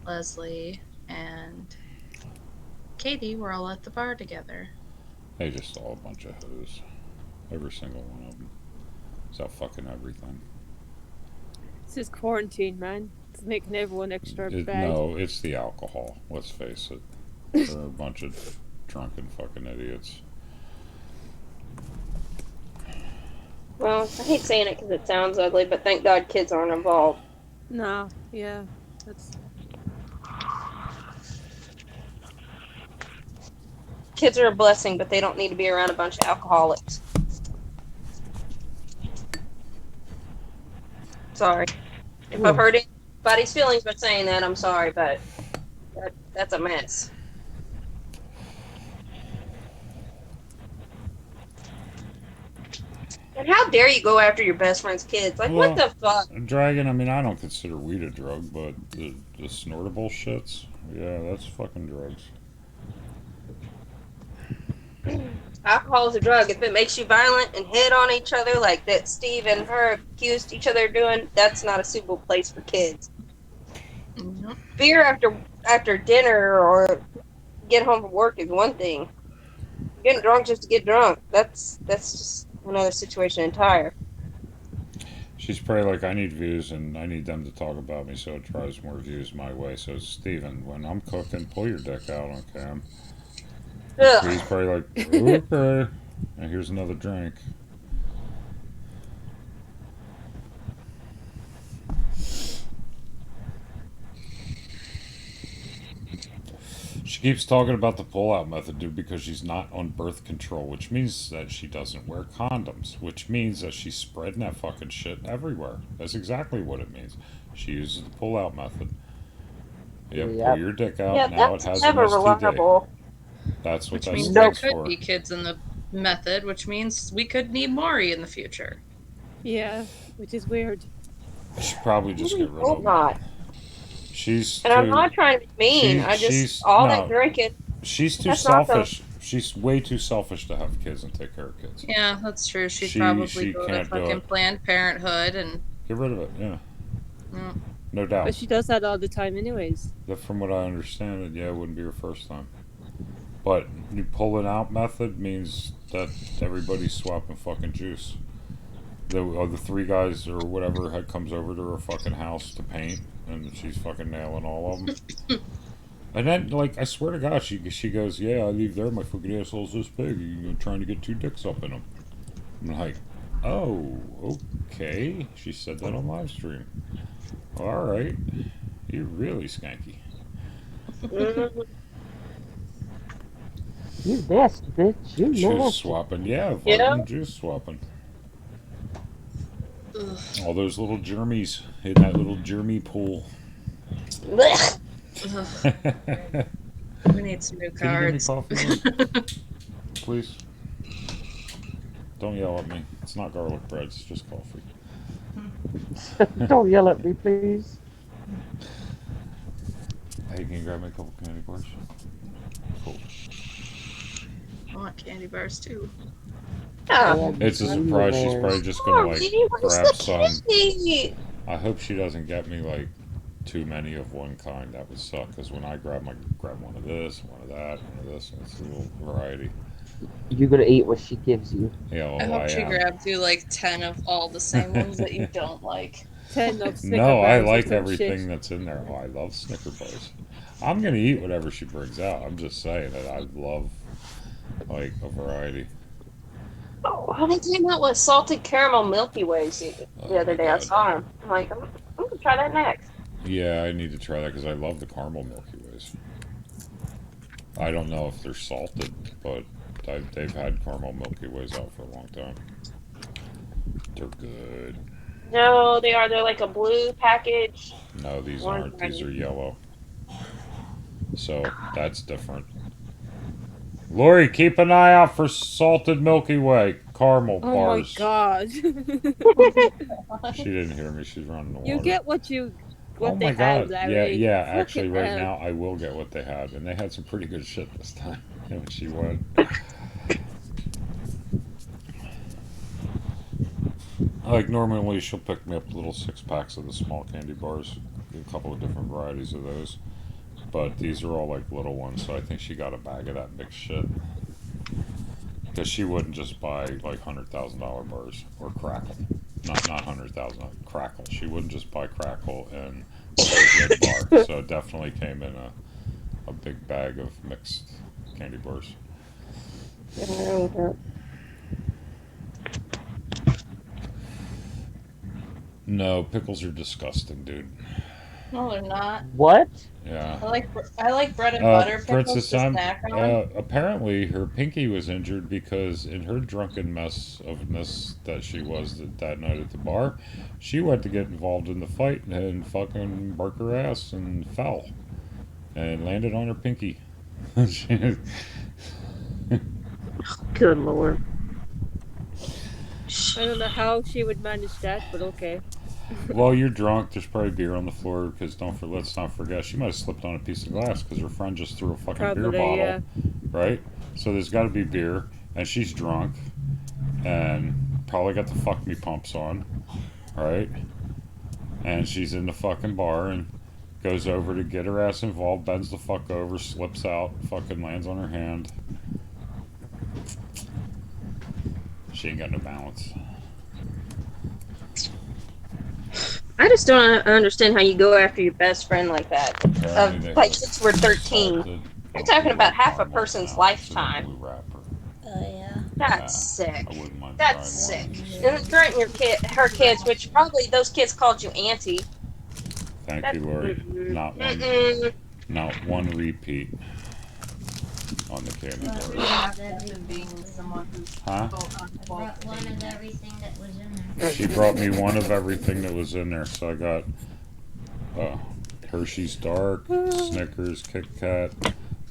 Leslie, and Katie were all at the bar together.
They just all a bunch of hoes. Every single one of them. It's out fucking everything.
This is quarantine, man. It's making everyone extra bad.
No, it's the alcohol. Let's face it. They're a bunch of drunken fucking idiots.
Well, I hate saying it because it sounds ugly, but thank God kids aren't involved.
No, yeah. That's
Kids are a blessing, but they don't need to be around a bunch of alcoholics. Sorry. If I've hurt anybody's feelings by saying that, I'm sorry, but that's a mess. And how dare you go after your best friend's kids? Like, what the fuck?
Dragon, I mean, I don't consider weed a drug, but the snortable shits, yeah, that's fucking drugs.
Alcohol is a drug. If it makes you violent and hit on each other like that Steve and her accused each other of doing, that's not a suitable place for kids.
Nope.
Beer after dinner or get home from work is one thing. Getting drunk just to get drunk, that's just another situation entire.
She's probably like, I need views and I need them to talk about me, so it drives more views my way. So, Steven, when I'm cooking, pull your dick out on cam.
Ugh.
He's probably like, okay. And here's another drink. She keeps talking about the pull-out method, dude, because she's not on birth control, which means that she doesn't wear condoms, which means that she's spreading that fucking shit everywhere. That's exactly what it means. She uses the pull-out method. Yep, pull your dick out,
Yeah,
now it
that's
has
never
an STD.
reliable.
That's what
Which
that
means there
stands
could
for.
be kids in the method, which means we could need Maury in the future.
yeah, which is weird.
Should probably just get rid
Hope
of
not.
her. She's
And I'm
too-
not trying to be mean.
she's-
All
no.
that drinking.
She's too
That's not
selfish. She's way too selfish to have kids and take care of kids.
Yeah, that's true. She'd
She
probably go to
can't do
fucking
it.
Planned Parenthood and
Get rid of it, yeah.
mm,
No doubt.
But she does that all the time anyways.
From what I understand, yeah, it wouldn't be her first time. But you pulling out method means that everybody's swapping fucking juice. The three guys or whatever had comes over to her fucking house to paint, and she's fucking nailing all of them. And then, like, I swear to God, she goes, yeah, I leave there, my fucking asshole's this big. You're trying to get 2 dicks up in them. I'm like, oh, okay. She said that on live stream. All right, you're really skanky.
You nasty bitch. You
Juice
nasty.
swapping, yeah,
Yeah.
vitamin juice swapping. All those little germies in that little germy pool.
Blech.
Ugh, we need some new
Can you give me
cards.
coffee, please? Don't yell at me. It's not garlic bread. It's just coffee.
Don't yell at me, please.
Hey, can you grab me a couple candy bars? Cool.
I want candy bars too.
Oh.
It's a surprise. She's probably just gonna like grab some. I hope she doesn't get me like too many of one kind. That would suck. Because when I grab one of this, one of that, one of this, and it's a little variety.
You're gonna eat what she gives you.
Yeah, well,
I hope she
am.
grabs you like 10 of all the same ones that you don't like.
10 of Snicker
No, I
bars or
like
some
everything
shit.
that's in there. Oh, I love Snicker bars. I'm gonna eat whatever she brings out. I'm just saying that I love like a variety.
Oh, they came out with salted caramel Milky Ways the other day. I saw them. I'm like, I'm gonna try that next.
Yeah, I need to try that because I love the caramel Milky Ways. I don't know if they're salted, but they've had caramel Milky Ways out for a long time. They're good.
No, they are. They're like a blue package.
No, these
Orange
aren't. These are yellow. So that's different. Lori, keep an eye out for salted Milky Way caramel
Oh
bars.
my god.
She didn't hear me. She's running the water.
You get what
Oh
they
my god.
have, Larry.
Yeah,
Fucking
actually right
hell.
now I will get what they had. And they had some pretty good shit this time. And she went. Like normally she'll pick me up little 6-packs of the small candy bars. A couple of different varieties of those. But these are all like little ones, so I think she got a bag of that mixed shit. Because she wouldn't just buy like $100,000 bars or Crackle. Not 100,000, Crackle. She wouldn't just buy Crackle and a good bar. So it definitely came in a big bag of mixed candy bars. No, pickles are disgusting, dude.
No, they're not.
What?
Yeah.
I like bread and butter pickles
Princess,
to snack on.
apparently her pinky was injured because in her drunken mess ofness that she was that night at the bar, she went to get involved in the fight and fucking broke her ass and fell and landed on her pinky.
Good lord.
I don't know how she would manage that, but okay.
Well, you're drunk. There's probably beer on the floor because let's not forget she might have slipped on a piece of glass because her friend just threw a fucking beer
Probably,
bottle,
yeah.
right? So there's got to be beer, and she's drunk, and probably got the fuck me pumps on, right? And she's in the fucking bar and goes over to get her ass involved, bends the fuck over, slips out, fucking lands on her hand. She ain't got no balance.
I just don't understand how you go after your best friend like that.
Apparently they
Like
had
since we're 13.
salted
You're talking about half a
caramel
person's
pounds
lifetime.
in a blue wrapper.
Oh yeah.
That's sick.
I wouldn't mind
That's
trying
sick.
one.
And threaten her kids, which probably those kids called you auntie.
Thank you, Lori.
Mm-mm.
Not one repeat on the candy bars. Huh?
I brought one of everything that was in there.
She brought me one of everything that was in there, so I got Hershey's Dark, Snickers, Kit Kat,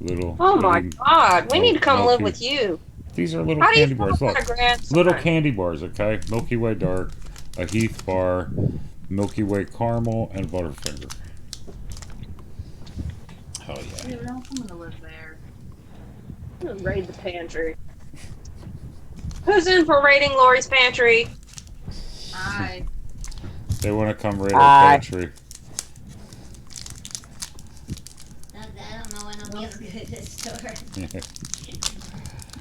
little.
Oh my god, we need to come live
Milky-
with you.
These are little
How do you
candy
feel
bars.
about
Look,
a grandson?
little candy bars, okay? Milky Way Dark, a Heath bar, Milky Way Caramel, and Butterfinger. Hell yeah.
Dude, I'm gonna live there.
I'm gonna raid the pantry. Who's in for raiding Lori's pantry?
They want to come raid our
Aye.
pantry.
I don't know when I'll be able to to the store.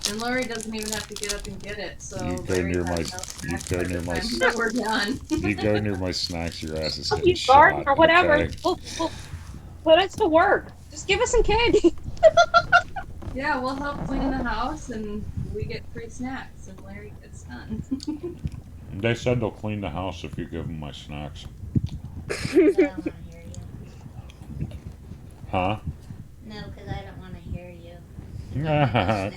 And Lori doesn't even have to get up and get it, so
You go
Larry
near
has
my-
no
you
snacks
go
by the
near my
time
s-
that we're done.
You go near my snacks, your ass is
Oh,
getting
you garden
shot.
or whatever.
Okay?
We'll put us to work. Just give us some candy.
Yeah, we'll help clean the house and we get free snacks and Larry gets none.
They said they'll clean the house if you give them my snacks.
I don't want to hear you.
Huh?
No, because I don't want to hear you.
I
Snacks.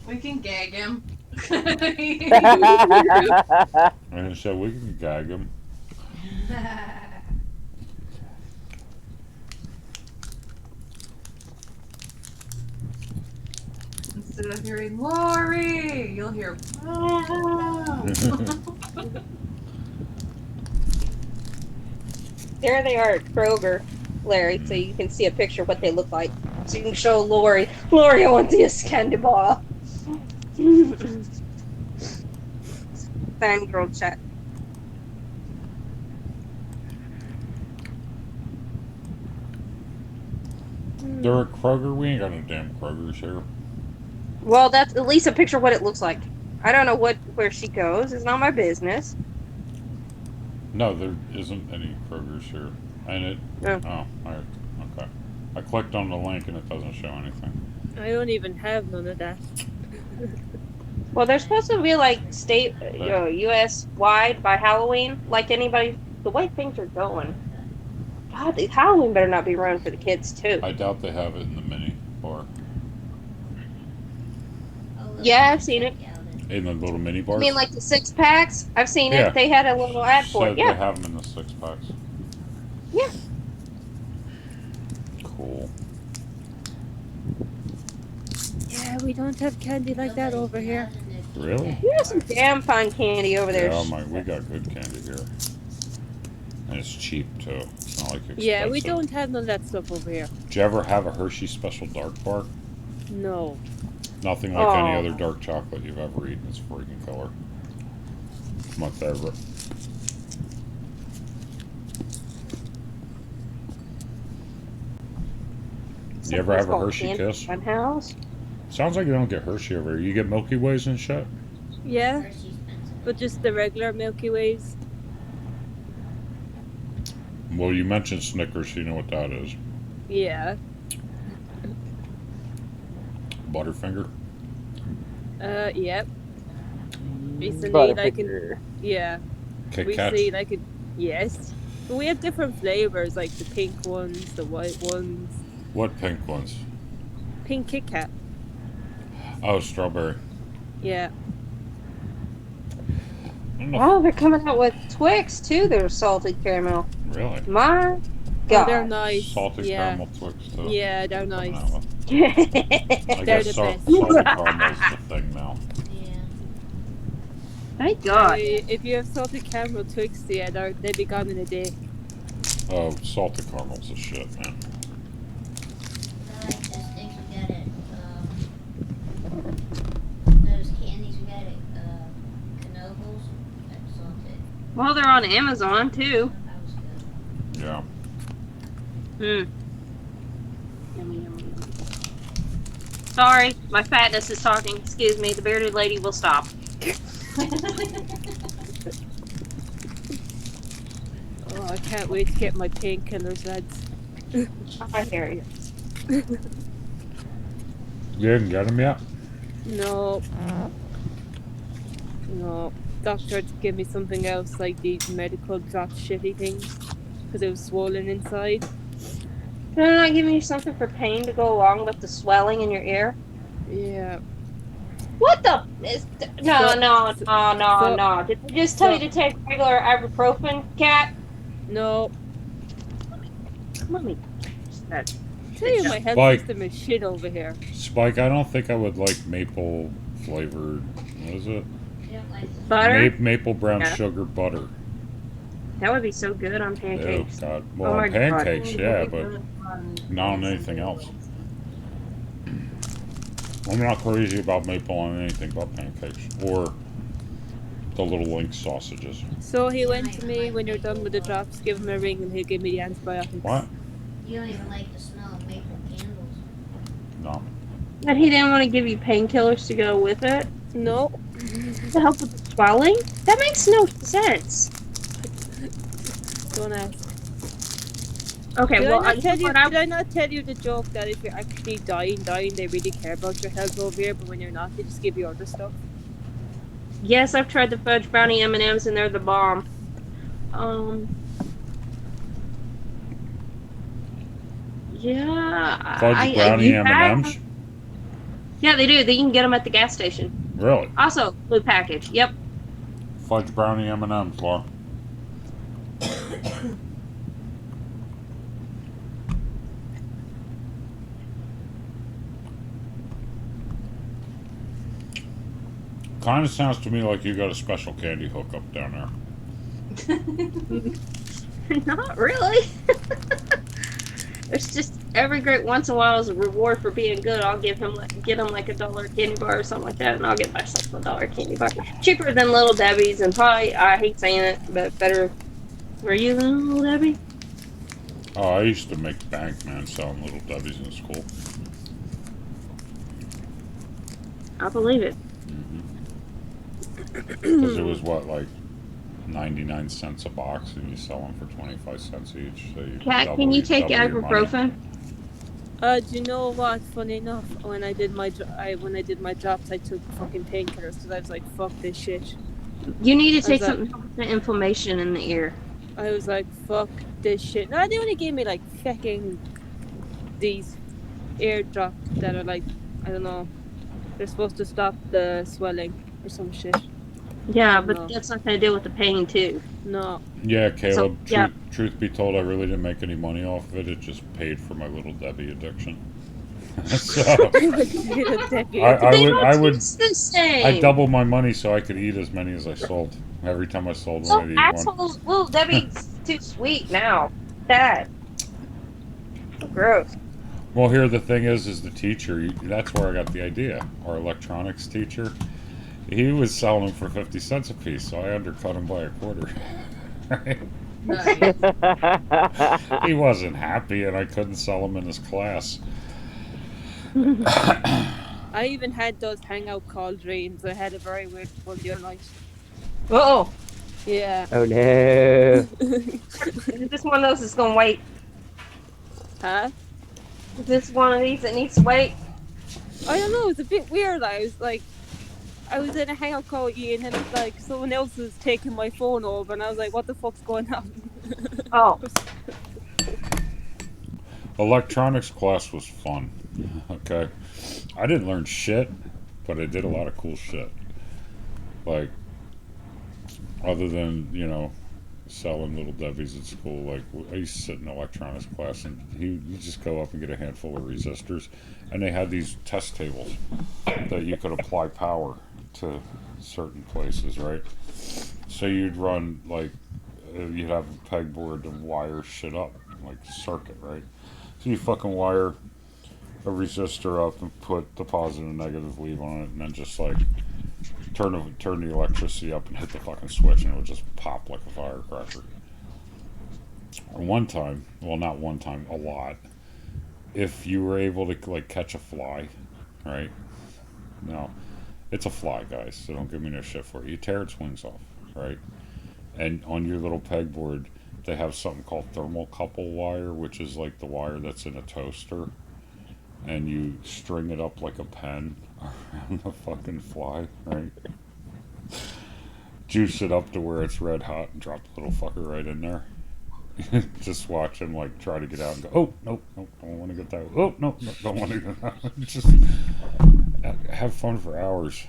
We can gag him.
said we can gag them.
Instead of hearing Lori, you'll hear.
There they are at Kroger, Larry, so you can see a picture of what they look like. So you can show Lori. Lori, I want this candy bar. Fangirl chat.
They're at Kroger. We ain't got no damn Krogers here.
Well, that's at least a picture of what it looks like. I don't know where she goes. It's not my business.
No, there isn't any Krogers here. And it.
No.
Oh, alright. Okay. I clicked on the link and it doesn't show anything.
I don't even have none of that.
Well, they're supposed to be like state, U.S. wide by Halloween. Like anybody, the way things are going. God, Halloween better not be ruined for the kids too.
I doubt they have it in the mini bar.
Yeah, I've seen it.
In the little mini
I
bars?
mean, like the 6-packs. I've seen
Yeah.
it. They had a little ad for
So
it. Yeah.
they have them in the 6-packs.
Yeah.
Cool.
Yeah, we don't have candy like that over here.
Really?
You have some damn fine candy over there.
Yeah, we got good candy here. And it's cheap too. It's not like expensive.
Yeah, we don't have none of that stuff over here.
Did you ever have a Hershey Special Dark Bar?
No.
Nothing like any
Oh.
other dark chocolate you've ever eaten. It's freaking killer. My favorite. You ever have a Hershey Kiss?
Fun house.
Sounds like you don't get Hershey over here. You get Milky Ways and shit?
Yeah, but just the regular Milky Ways.
Well, you mentioned Snickers, so you know what that is.
Yeah.
Butterfinger?
Yep. Recently, like,
Butterfinger.
yeah.
Kit Kat?
Recently, like, yes. But we have different flavors, like the pink ones, the white ones.
What pink ones?
Pink Kit Kat.
Oh, strawberry.
Yeah.
I don't know.
Oh, they're coming out with Twix too. They're salted caramel.
Really?
My
Oh,
God.
they're nice.
Salted
yeah.
caramel Twix too.
Yeah, they're
Coming
nice.
out with. I
They're
guess
the
salted
best.
caramel's the thing now.
Yeah.
Thank God.
If you have salted caramel Twix, yeah, they'd be gone in a day.
Oh, salted caramel's the shit, man.
I like those things we got at, those candies we got at, Knoebels. That's salted.
Well, they're on Amazon too.
That was good.
Yeah.
Hmm. Yummy, yummy, yummy. Sorry, my fatness is talking. Excuse me, the bearded lady will stop.
Oh, I can't wait to get my painkillers, lads.
I hear you.
You didn't get them yet?
No. No. Doctor had to give me something else, like these medical drop shitty things, because it was swollen inside.
Can I not give you something for pain to go along with the swelling in your ear?
Yeah.
What the? No,
So-
no, no, no,
so-
no. Did they just tell you to take regular ibuprofen, cat?
No.
Let me.
I tell you, my health
Spike.
system is shit over here.
Spike, I don't think I would like maple flavored. What is it?
You don't like
Butter?
Maple brown
Yeah.
sugar butter.
That would be so good on
Oh
pancakes.
God. Well,
Oh my
on
God.
pancakes, yeah, but not on anything else. I'm not crazy about maple on anything but pancakes or the little link sausages.
So he went to me, when you're done with the drops, give him a ring and he'll give me the antibiotics.
What?
You don't even like the smell of maple candles.
No.
That he didn't want to give you painkillers to go with it
No.
to help with the swelling? That makes no sense.
Don't ask.
Okay,
Did
well,
I not tell you?
what I
Did I not tell you the joke that if you're actually dying, they really care about your health over here, but when you're not, they just give you other stuff.
Yes, I've tried the fudge brownie M&Ms and they're the bomb. Yeah,
Fudge brownie
you have.
M&Ms?
Yeah, they do. You can get them at the gas station.
Really?
Also, blue package. Yep.
Fudge brownie M&Ms, Laura. Kind of sounds to me like you got a special candy hookup down there.
Not really. It's just every great once in a while as a reward for being good. I'll get him like $1 candy bar or something like that, and I'll get myself $1 candy bar. Cheaper than Little Debbie's, and probably I hate saying it, but better for you than Little Debbie.
Oh, I used to make bank, man, selling Little Debbie's in school.
I believe it.
Because it was what, like 99 cents a box, and you sell them for 25 cents each. So you
Kat, can you take
double your money.
ibuprofen?
Do you know what? Funny enough, when I did my drops, I took fucking painkillers because I was like, "Fuck this shit."
You need to take something with the inflammation in the ear.
I was like, "Fuck this shit." No, they only gave me like fucking these ear drops that are like, I don't know, they're supposed to stop the swelling or some shit.
Yeah, but that's not going to deal with the pain too.
No.
Yeah, Caleb.
So, yeah.
Truth be told, I really didn't make any money off of it. It just paid for my Little Debbie addiction. So I double my money so I could eat as many as I sold. Every time I sold one, I'd eat
assholes,
one.
Little Debbie's too sweet now. That. Gross.
Well, here the thing is the teacher. That's where I got the idea. Our electronics teacher. He was selling them for 50 cents a piece, so I undercut him by a quarter.
Nice.
He wasn't happy, and I couldn't sell them in his class.
I even had those hangout call dreams. I had a very weird one the other night.
Oh.
Yeah.
Oh no.
Is this one of those that's going to wait?
Huh?
Is this one of these that needs to wait?
I don't know. It's a bit weird. I was in a hangout call with Ian, and it's like someone else was taking my phone over, and I was like, "What the fuck's going on?"
Oh.
Electronics class was fun. Okay, I didn't learn shit, but I did a lot of cool shit. Like, other than selling Little Debbie's at school. Like, I used to sit in electronics class, and you just go up and get a handful of resistors, and they had these test tables that you could apply power to certain places, right? So you'd run, like, you'd have a pegboard to wire shit up, like circuit, right? So you fucking wire a resistor up and put the positive and negative leave on it, and then just like turn the electricity up and hit the fucking switch, and it would just pop like a firecracker. One time, well, not one time, a lot. If you were able to like catch a fly, right? No, it's a fly, guys. So don't give me no shit for it. You tear its wings off, right? And on your little pegboard, they have something called thermocouple wire, which is like the wire that's in a toaster, and you string it up like a pen around the fucking fly, right? Juice it up to where it's red hot and drop the little fucker right in there. Just watch him like try to get out and go, oh, nope, don't want to get that. Oh, nope, don't want to get that. Just have fun for hours.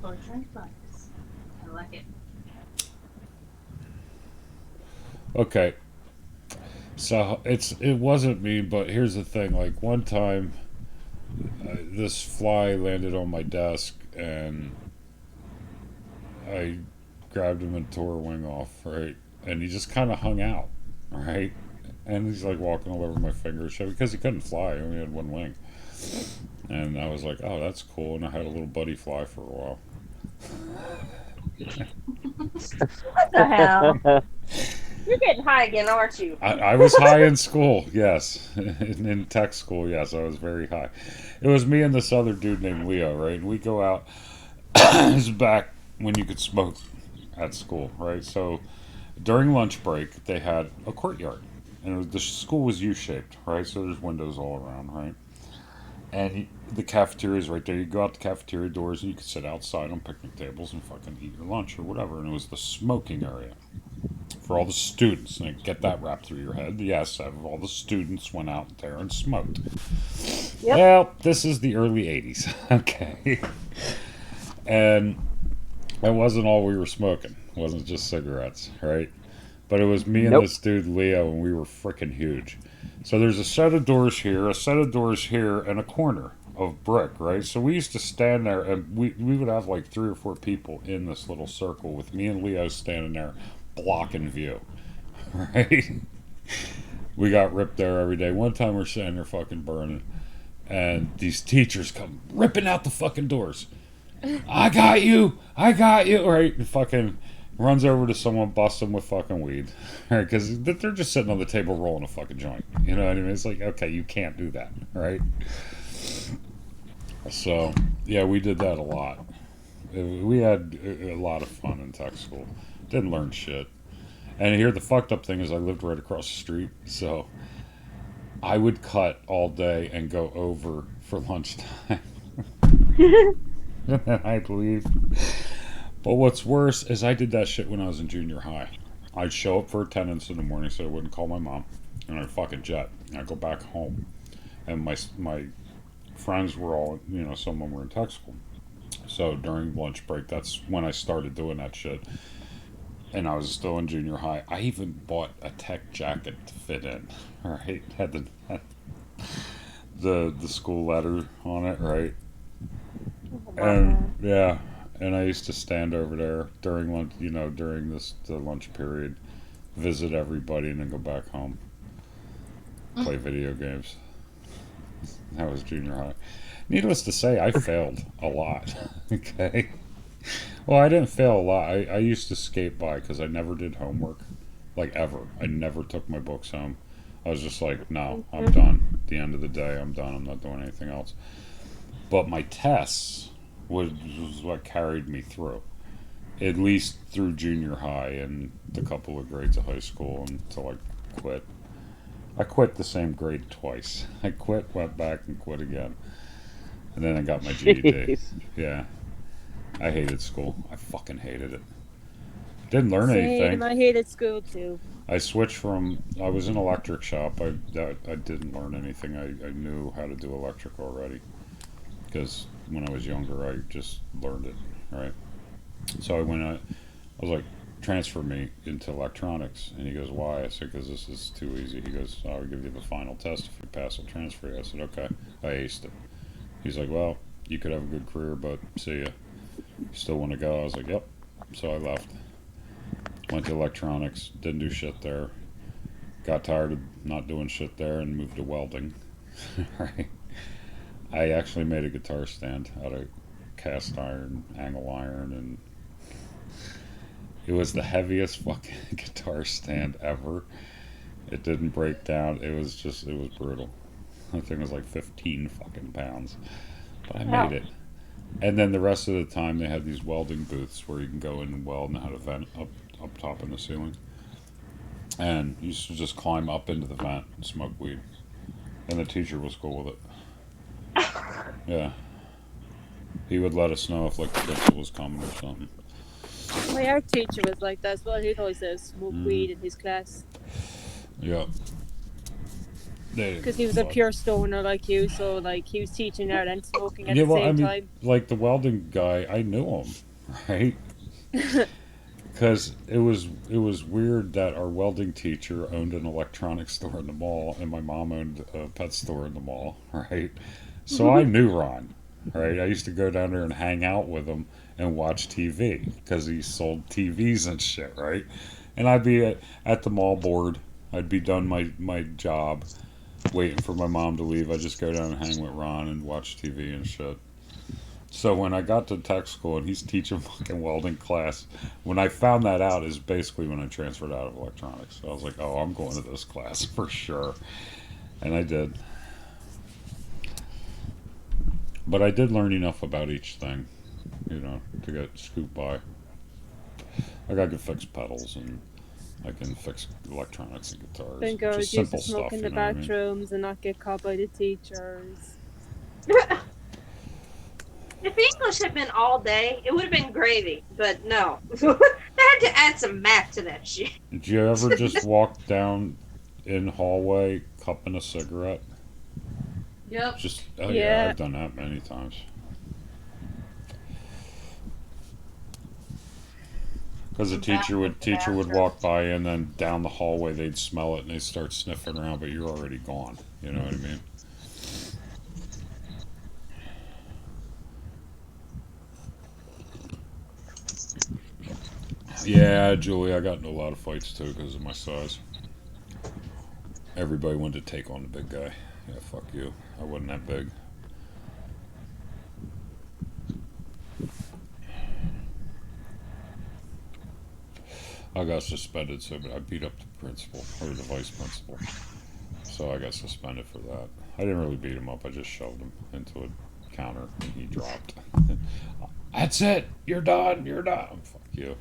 Torturing bugs. I like it.
Okay. So it wasn't me, but here's the thing. Like one time, this fly landed on my desk, and I grabbed him and tore a wing off, right? And he just kind of hung out, right? And he's like walking all over my fingers because he couldn't fly. He only had one wing. And I was like, oh, that's cool. And I had a little buddy fly for a while.
What the hell? You're getting high again, aren't you?
I was high in school, yes. In tech school, yes, I was very high. It was me and this other dude named Leo, right? And we go out. This is back when you could smoke at school, right? So during lunch break, they had a courtyard, and the school was U-shaped, right? So there's windows all around, right? And the cafeteria is right there. You go out the cafeteria doors, and you could sit outside on picnic tables and fucking eat your lunch or whatever. And it was the smoking area for all the students. And get that wrapped through your head. Yes, all the students went out there and smoked.
Yep.
Well, this is the early 80s, okay? And it wasn't all we were smoking. It wasn't just cigarettes, right? But it was me and
Nope.
this dude, Leo, and we were freaking huge. So there's a set of doors here, a set of doors here, and a corner of brick, right? So we used to stand there, and we would have like 3 or 4 people in this little circle with me and Leo standing there blocking view, right? We got ripped there every day. One time we're sitting there fucking burning, and these teachers come ripping out the fucking doors. I got you, right? And fucking runs over to someone, busts them with fucking weed, right? Because they're just sitting on the table rolling a fucking joint. You know what I mean? It's like, okay, you can't do that, right? So, yeah, we did that a lot. We had a lot of fun in tech school. Didn't learn shit. And here, the fucked up thing is, I lived right across the street, so I would cut all day and go over for lunchtime. And then I'd leave. But what's worse is I did that shit when I was in junior high. I'd show up for attendance in the morning so I wouldn't call my mom, and I'd fucking jet. And I'd go back home, and my friends were all, some of them were in tech school. So during lunch break, that's when I started doing that shit. And I was still in junior high. I even bought a tech jacket to fit in. Right, had the school letter on it, right? And yeah, and I used to stand over there during lunch, during the lunch period, visit everybody, and then go back home, play video games. That was junior high. Needless to say, I failed a lot. Okay. Well, I didn't fail a lot. I used to skate by because I never did homework, like ever. I never took my books home. I was just like, no, I'm done. At the end of the day, I'm done. I'm not doing anything else. But my tests was what carried me through, at least through junior high and the couple of grades of high school until I quit. I quit the same grade twice. I quit, went back, and quit again. And then I got my GED.
Jeez.
Yeah. I hated school. I fucking hated it. Didn't learn
Same,
anything.
I hated school too.
I switched from, I was in electric shop. I didn't learn anything. I knew how to do electric already. Because when I was younger, I just learned it, right? So I was like, transfer me into electronics. And he goes, why? I said, because this is too easy. He goes, I'll give you the final test. If you pass, I'll transfer you. I said, okay. I aced it. He's like, well, you could have a good career, but see ya. You still want to go? I was like, yep. So I left. Went to electronics. Didn't do shit there. Got tired of not doing shit there and moved to welding. Right. I actually made a guitar stand out of cast iron, angle iron, and it was the heaviest fucking guitar stand ever. It didn't break down. It was brutal. The thing was like 15 fucking pounds. But I made it. And then the rest of the time they had these welding booths where you can go in and weld and had a vent up top in the ceiling. And you used to just climb up into the vent and smoke weed. And the teacher was cool with it. Yeah. He would let us know if like the principal was coming or something.
My art teacher was like that as well. He'd always smoke weed in his class.
Yeah.
Because he was a pure stoner like you, so like he was teaching art and smoking at the same time.
Like the welding guy, I knew him, right? Because it was weird that our welding teacher owned an electronics store in the mall, and my mom owned a pet store in the mall, right? So I knew Ron, right? I used to go down there and hang out with him and watch TV because he sold TVs and shit, right? And I'd be at the mall bored. I'd be done my job, waiting for my mom to leave. I'd just go down and hang with Ron and watch TV and shit. So when I got to tech school and he's teaching fucking welding class, when I found that out is basically when I transferred out of electronics. So I was like, oh, I'm going to this class for sure. And I did. But I did learn enough about each thing, you know, to get scooped by. Like I can fix pedals and I can fix electronics and guitars.
Thank God I
Just
used to
simple
smoke
stuff,
in
you
the
know what I mean?
bathrooms and not get caught by the teachers.
If English had been all day, it would have been gravy. But no, they had to add some math to that shit.
Did you ever just walk down in hallway cupping a cigarette?
Yep.
Just oh yeah,
Yeah.
I've done that many times. Because the teacher would walk by and then down the hallway they'd smell it and they'd start sniffing around, but you're already gone. You know what I mean? Yeah, Julie, I got into a lot of fights too because of my size. Everybody wanted to take on the big guy. Yeah, fuck you. I wasn't that big. I got suspended, so I beat up the principal, or the vice principal. So I got suspended for that. I didn't really beat him up, I just shoved him into a counter and he dropped. That's it! You're done! You're done! Fuck you.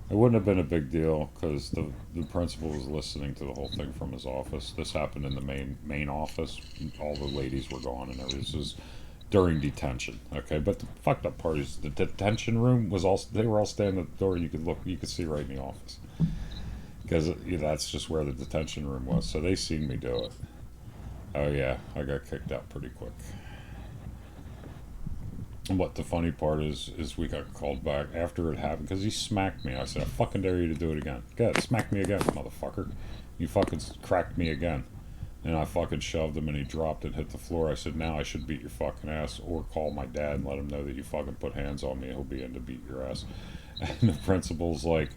It wouldn't have been a big deal because the principal was listening to the whole thing from his office. This happened in the main office. All the ladies were gone and everything. This was during detention. Okay, but the fucked up part is the detention room was all they were all standing at the door. You could see right in the office because that's just where the detention room was. So they seen me do it. Oh yeah, I got kicked out pretty quick. And what the funny part is we got called back after it happened because he smacked me. I said, I fucking dare you to do it again. Go ahead, smack me again, motherfucker. You fucking cracked me again. And I fucking shoved him and he dropped and hit the floor. I said, now I should beat your fucking ass or call my dad and let him know that you fucking put hands on me. He'll be in to beat your ass. And the principal's like,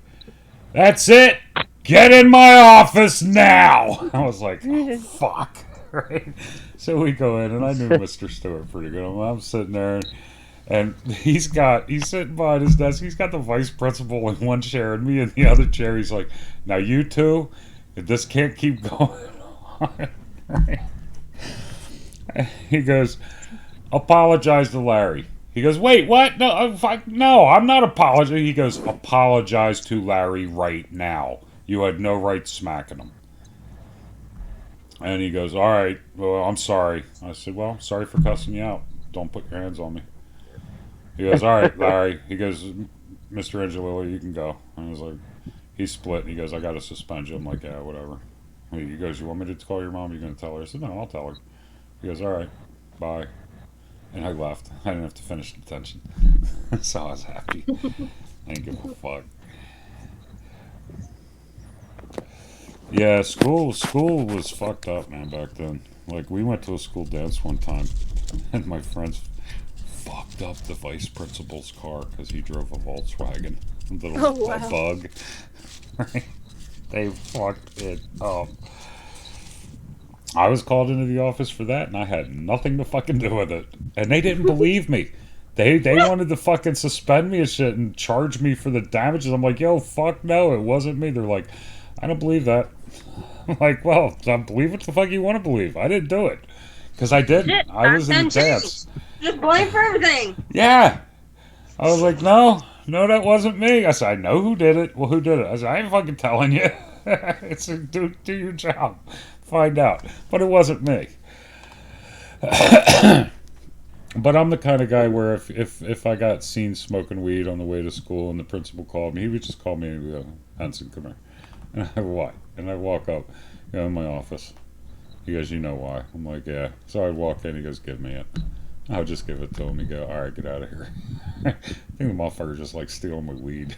that's it! Get in my office now! I was like, oh, fuck. Right? So we go in and I knew Mr. Stewart pretty good. I'm sitting there and he's sitting behind his desk. He's got the vice principal in one chair and me in the other chair. He's like, now you two, this can't keep going on. He goes, apologize to Larry. He goes, wait, what? No, I'm not apologizing. He goes, apologize to Larry right now. You had no right smacking him. And he goes, all right, well, I'm sorry. I said, well, sorry for cussing you out. Don't put your hands on me. He goes, all right, Larry. He goes, Mr. Angelillo, you can go. And I was like, he split. And he goes, I got to suspend you. I'm like, yeah, whatever. He goes, you want me to call your mom? You're going to tell her? I said, no, I'll tell her. He goes, all right, bye. And I left. I didn't have to finish detention. So I was happy. I didn't give a fuck. Yeah, school was fucked up, man, back then. Like, we went to a school dance one time, and my friends fucked up the vice principal's car because he drove a Volkswagen, a bug. They fucked it up. I was called into the office for that, and I had nothing to fucking do with it. And they didn't believe me. They wanted to fucking suspend me and shit and charge me for the damages. I'm like, yo, fuck no, it wasn't me. They're like, I don't believe that. I'm like, well, believe what the fuck you want to believe. I didn't do it. Because I didn't.
Shit,
I was in the dance.
Just blame for everything.
Yeah. I was like, no, that wasn't me. I said, I know who did it. Well, who did it? I said, I ain't fucking telling you. It's do your job. Find out. But it wasn't me. But I'm the kind of guy where if I got seen smoking weed on the way to school and the principal called me, he would just call me and go, Henson, come here. And I what? And I walk up, in my office. He goes, you know why? I'm like, yeah. So I walk in, he goes, give me it. I'll just give it to him. He go, all right, get out of here. I think the motherfucker just like stealing my weed.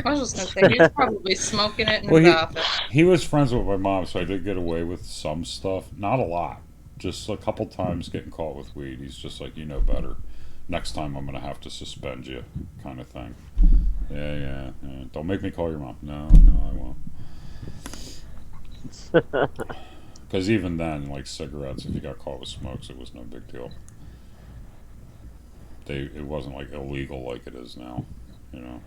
I was just gonna say, he was probably smoking it in his office.
He was friends with my mom, so I did get away with some stuff. Not a lot. Just a couple times getting caught with weed. He's just like, you know better. Next time I'm going to have to suspend you, kind of thing. Yeah. Don't make me call your mom. No, I won't. Because even then, like cigarettes, if you got caught with smokes, it was no big deal. it wasn't like illegal like it is now, you know.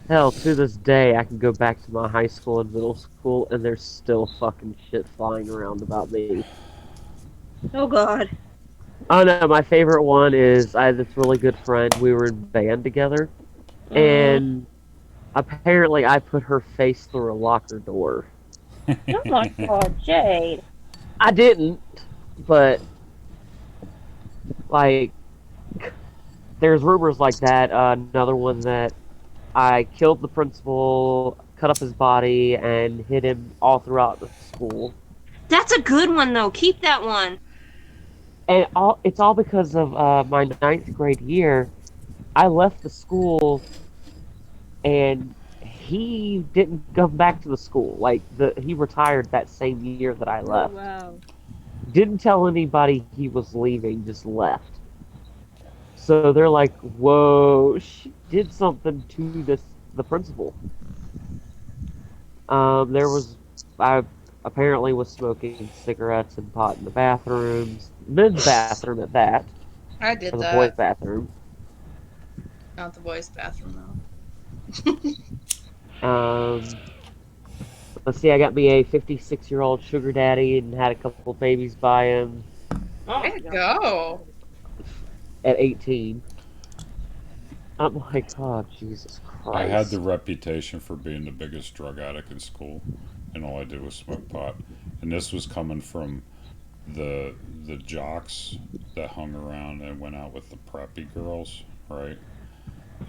Hell, to this day, I can go back to my high school and middle school, and there's still fucking shit flying around about me.
Oh God.
Oh no, my favorite one is I had this really good friend. We were in band together, and apparently I put her face through a locker door.
Oh my God, Jade.
I didn't, but like, there's rumors like that. Another one that I killed the principal, cut up his body, and hid him all throughout the school.
That's a good one though. Keep that one.
And it's all because of my ninth grade year. I left the school, and he didn't come back to the school. Like he retired that same year that I
Oh
left.
wow.
Didn't tell anybody he was leaving, just left. So they're like, "Whoa, she did something to the principal." There was I apparently was smoking cigarettes and pot in the bathrooms, men's bathroom at that,
I did
or the boys'
that.
bathroom.
Not the boys' bathroom
Um, let's see, I got me a 56-year-old sugar daddy and had a couple babies by him
though. Way to go.
at 18. I'm like, oh Jesus
I had the
Christ!
reputation for being the biggest drug addict in school, and all I did was smoke pot. And this was coming from the jocks that hung around and went out with the preppy girls, right?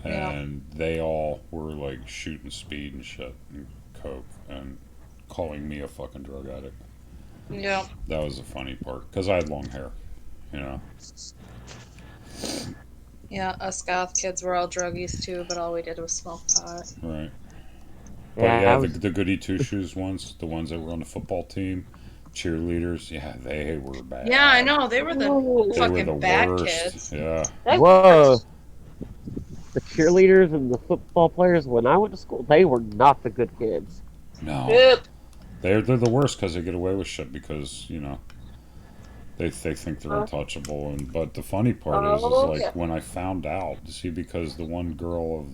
Yeah.
And they all were like shooting speed and shit and coke and calling me a fucking drug addict.
Yeah.
That was the funny part because I had long hair, you know.
Yeah, us goth kids were all druggies too, but all we did was smoke pot.
Right. But
Yeah,
yeah,
I was.
the goody two shoes ones, the ones that were on the football team, cheerleaders, yeah, they were
Yeah, I
bad.
know. They were the
They were the
fucking bad
worst.
kids.
Yeah.
They
Whoa!
worked.
The cheerleaders and the football players when I went to school, they were not the good kids.
No.
Yep.
They're the worst because they get away with shit because, you know, they think they're untouchable. And but the funny part is like
Yeah.
when I found out, see, because the one girl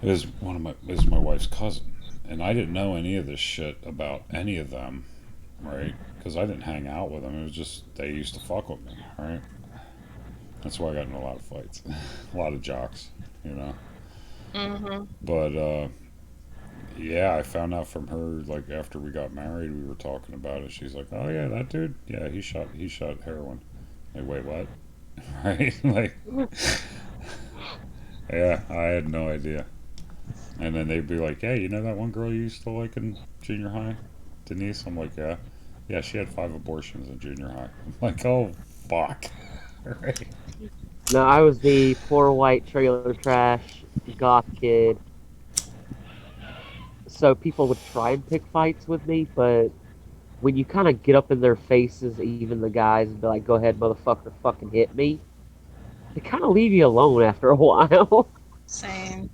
is my wife's cousin, and I didn't know any of this shit about any of them, right? Because I didn't hang out with them. It was just they used to fuck with me, right? That's why I got in a lot of fights, a lot of jocks, you know.
Mm-hmm.
But yeah, I found out from her like after we got married, we were talking about it. She's like, "Oh yeah, that dude, yeah, he shot heroin." Like, wait, what? Right? Like, yeah, I had no idea. And then they'd be like, "Hey, you know that one girl you used to like in junior high, Denise?" I'm like, "Yeah, yeah, she had 5 abortions in junior high." I'm like, "Oh fuck." Right?
No, I was the poor white trailer trash goth kid. So people would try and pick fights with me, but when you kind of get up in their faces, even the guys, and be like, "Go ahead, motherfucker, fucking hit me," they kind of leave you alone after a while.
Same.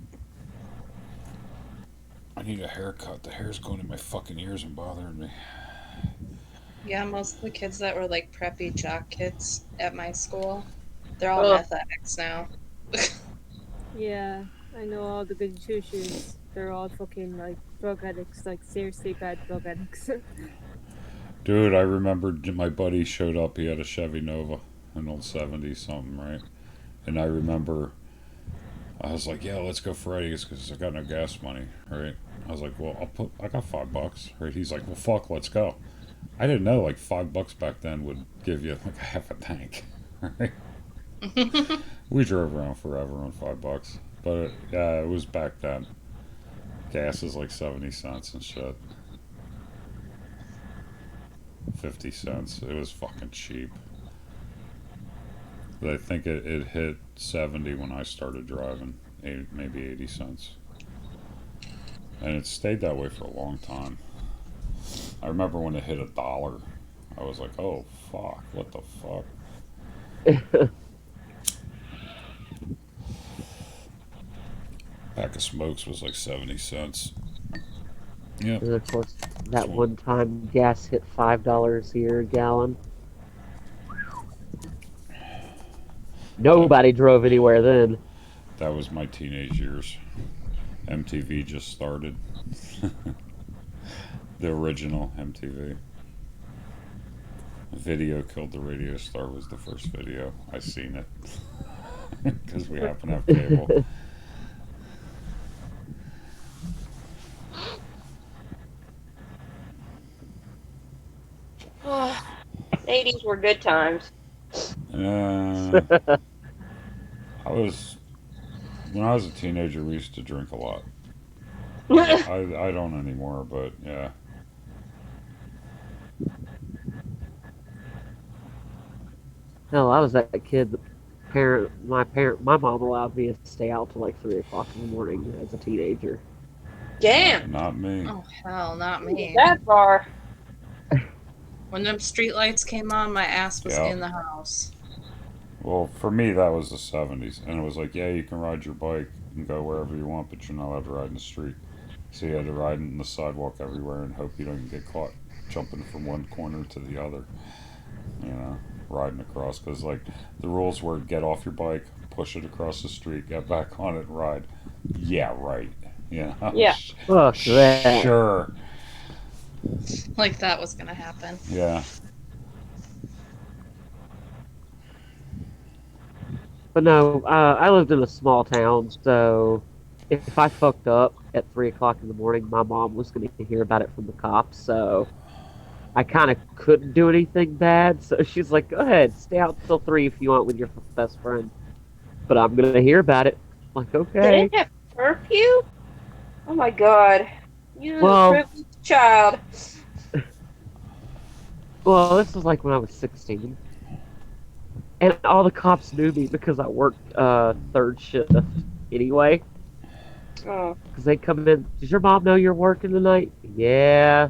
I need a haircut. The hair's going in my fucking ears and bothering me.
Yeah, most of the kids that were like preppy jock kids at my school, they're all
Ugh.
meth addicts now.
Yeah, I know all the good two shoes. They're all fucking like drug addicts, like seriously bad drug addicts.
Dude, I remember my buddy showed up. He had a Chevy Nova, an old 70 something, right? And I remember I was like, "Yeah, let's go Freddy's because I got no gas money, right?" I was like, "Well, I got $5, right?" He's like, "Well, fuck, let's go." I didn't know like $5 back then would give you like a half a tank, right? We drove around forever on $5, but yeah, it was back then. Gas is like 70 cents and shit. 50 cents. It was fucking cheap. But I think it hit 70 when I started driving, maybe 80 cents, and it stayed that way for a long time. I remember when it hit $1. I was like, "Oh fuck, what the fuck?" Pack of smokes was like 70 cents. Yep.
And of course,
That's
that
one.
one time gas hit $5 here a gallon. Nobody drove anywhere then.
That was my teenage years. MTV just started. The original MTV. Video Killed the Radio Star was the first video. I seen it. Because we happen to have cable.
Oh, 80s were good times.
Uh, I was when I was a teenager. We used to drink a lot. I don't anymore, but yeah.
Hell, I was that kid that my mom allowed me to stay out till like 3 o'clock in the morning as a teenager.
Damn.
Not me.
Oh hell, not
Didn't
me.
get that far.
When them street lights came on, my ass was
Yeah.
in the house.
Well, for me, that was the 70s. And it was like, yeah, you can ride your bike and go wherever you want, but you're not allowed to ride in the street. So you had to ride in the sidewalk everywhere and hope you don't get caught jumping from one corner to the other. You know, riding across. Because, like, the rules were get off your bike, push it across the street, get back on it, and ride. Yeah, right. You know?
Yeah.
Fuck that.
Sure.
Like that was gonna happen.
Yeah.
But no, I lived in a small town, so if I fucked up at 3 o'clock in the morning, my mom was going to hear about it from the cops. So I kind of couldn't do anything bad. So she's like, "Go ahead, stay out till 3 if you want with your best friend." But I'm going to hear about it. I'm like,
They
okay.
didn't have curfew? Oh my god. You
Well-
privileged child.
Well, this was like when I was 16. And all the cops knew me because I worked third shift anyway.
Oh.
Because they come in, does your mom know you're working tonight? Yeah.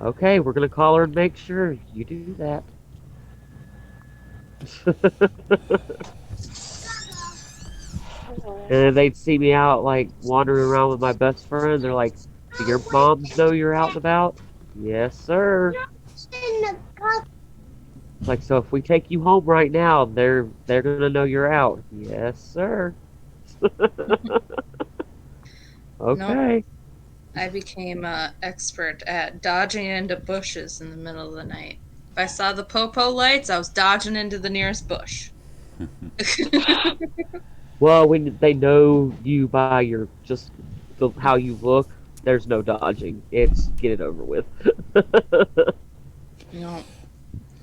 Okay, we're going to call her and make sure you do that. And then they'd see me out, like, wandering around with my best friend. They're like, do your moms know you're out and about? Yes, sir. Like, so if we take you home right now, they're gonna know you're out. Yes, sir. Okay.
I became an expert at dodging into bushes in the middle of the night. If I saw the popo lights, I was dodging into the nearest bush.
Well, when they know you by your how you look, there's no dodging. It's get it over with.
No,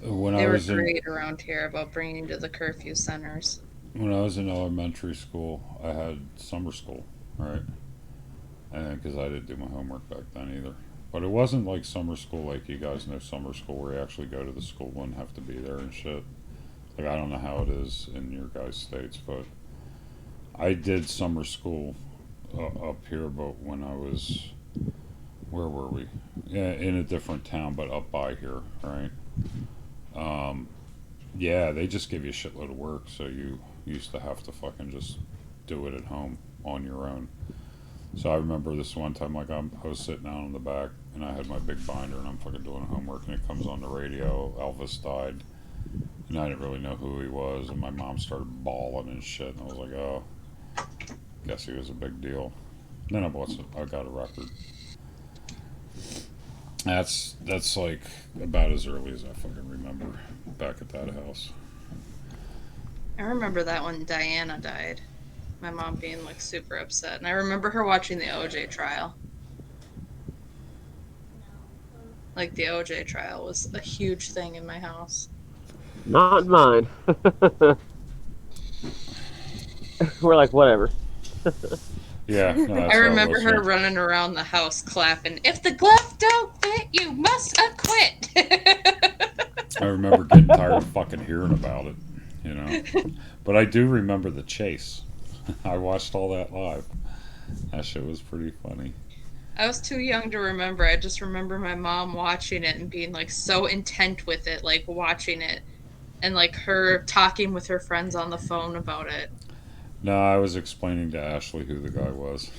When
they
I
were
was in
great around here about bringing to the curfew centers.
when I was in elementary school, I had summer school, right? And because I didn't do my homework back then either. But it wasn't like summer school like you guys know summer school where you actually go to the school and have to be there and shit. Like I don't know how it is in your guys' states, but I did summer school up here. But when I was, where were we? Yeah, in a different town, but up by here, right? Yeah, they just give you a shitload of work, so you used to have to fucking just do it at home on your own. So I remember this one time, like I was sitting out in the back, and I had my big binder, and I'm fucking doing homework, and it comes on the radio, Elvis died, and I didn't really know who he was, and my mom started bawling and shit, and I was like, oh, guess he was a big deal. Then I got a record. That's like about as early as I fucking remember back at that house.
I remember that when Diana died. My mom being like super upset. And I remember her watching the OJ trial. Like the OJ trial was a huge thing in my house.
Not mine. We're like, whatever.
Yeah, no, that's
I
how it
remember
was,
her
yeah.
running around the house clapping, "If the glove don't fit, you must acquit."
I remember getting tired of fucking hearing about it, you know. But I do remember the chase. I watched all that live. That shit was pretty funny.
I was too young to remember. I just remember my mom watching it and being like so intent with it, like watching it, and like her talking with her friends on the phone about it.
No, I was explaining to Ashley who the guy was.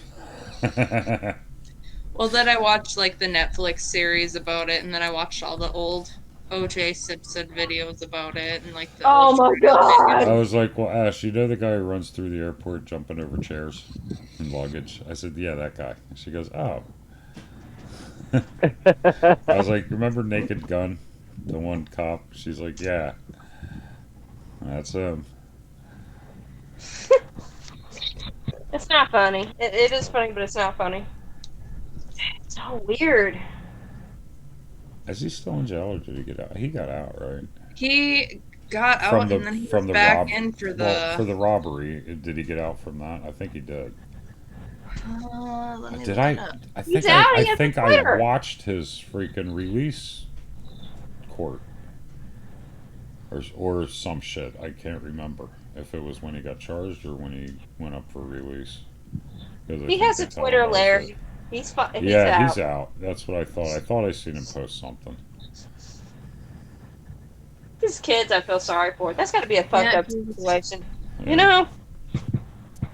Well, then I watched like the Netflix series about it, and then I watched all the old OJ Simpson videos about it and like the
Oh my
illustrated
God.
I was like, well, Ash, you know the guy who runs through the airport jumping over chairs and luggage? I said, yeah, that guy. She goes, oh. I was like, remember Naked Gun? The one cop? She's like, yeah, that's him.
It's not funny. It is funny, but it's not funny. It's so weird.
Is he still in jail or did he get out? He got out, right?
He got
From
out
the
and then he
from
was
the
back
rob
in for
well for
the.
the robbery. Did he get out from that? I think he did.
Let me
Did
look it
I?
up.
He's out.
I
He has a
think I
Twitter.
watched his freaking release court or some shit. I can't remember if it was when he got charged or when he went up for release. Because I
He
think
has
they
a Twitter,
televised
Larry.
it.
He's
Yeah,
out.
he's out. That's what I thought. I thought I seen him post something.
These kids, I feel sorry for. That's got to be a fucked
Yeah,
up situation.
Yeah.
You know?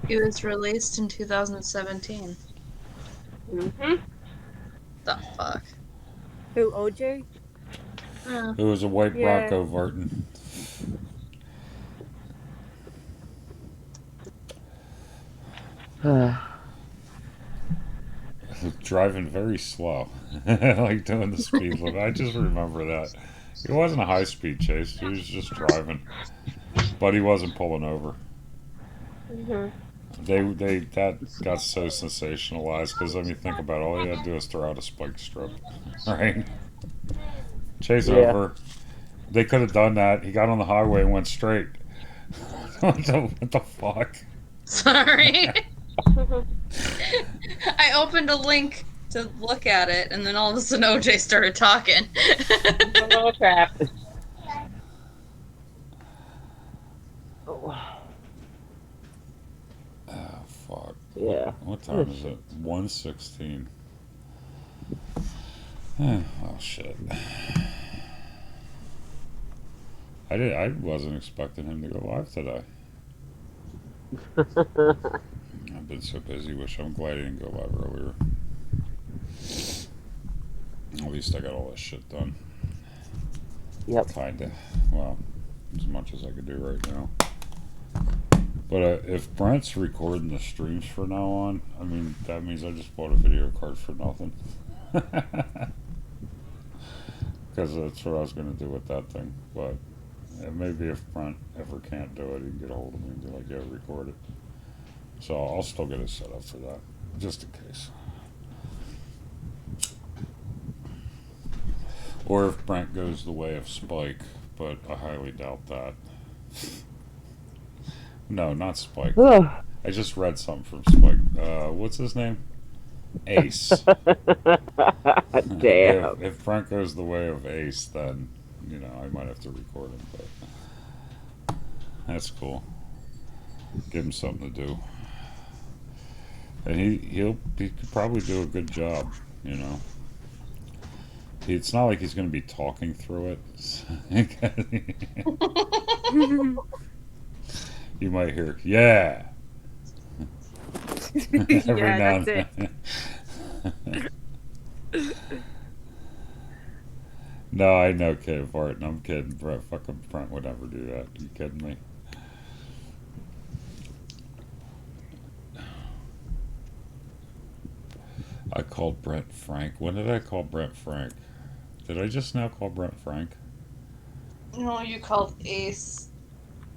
he was released in 2017.
Mm-hmm.
The fuck?
Who, OJ?
It was a white
Yeah.
Bronco Vartan. Driving very slow, like doing the speed limit. I just remember that. It wasn't a high speed chase. He was just driving, but he wasn't pulling over.
Mm-hmm.
They that got so sensationalized because I mean, think about it. All he had to do is throw out a spike strip, right? Chase
Yeah.
over. They could have done that. He got on the highway and went straight. What the fuck?
Sorry. I opened a link to look at it, and then all of a sudden OJ started talking.
Oh, crap.
Oh fuck.
Yeah.
What time is it? 1:16. Oh shit. I wasn't expecting him to go live today. I've been so busy. I'm glad he didn't go live earlier. At least I got all this shit done.
Yep.
Kinda. Well, as much as I could do right now. But if Brent's recording the streams from now on, I mean, that means I just bought a video card for nothing. Because that's what I was going to do with that thing. But maybe if Brent ever can't do it, he can get a hold of me and be like, yeah, record it. So I'll still get it set up for that, just in case. Or if Brent goes the way of Spike, but I highly doubt that. No, not Spike. I just read something from Spike. What's his name? Ace.
Damn.
If Brent goes the way of Ace, then, I might have to record him, but that's cool. Give him something to do. And he could probably do a good job, It's not like he's going to be talking through it. You might hear, yeah. Every
Yeah,
now
that's
and then. No, I know, kid, Barton. I'm kidding. Fucking Brent would never do that. You kidding me? I called Brent Frank. When did I call Brent Frank? Did I just now call Brent Frank?
No, you called Ace.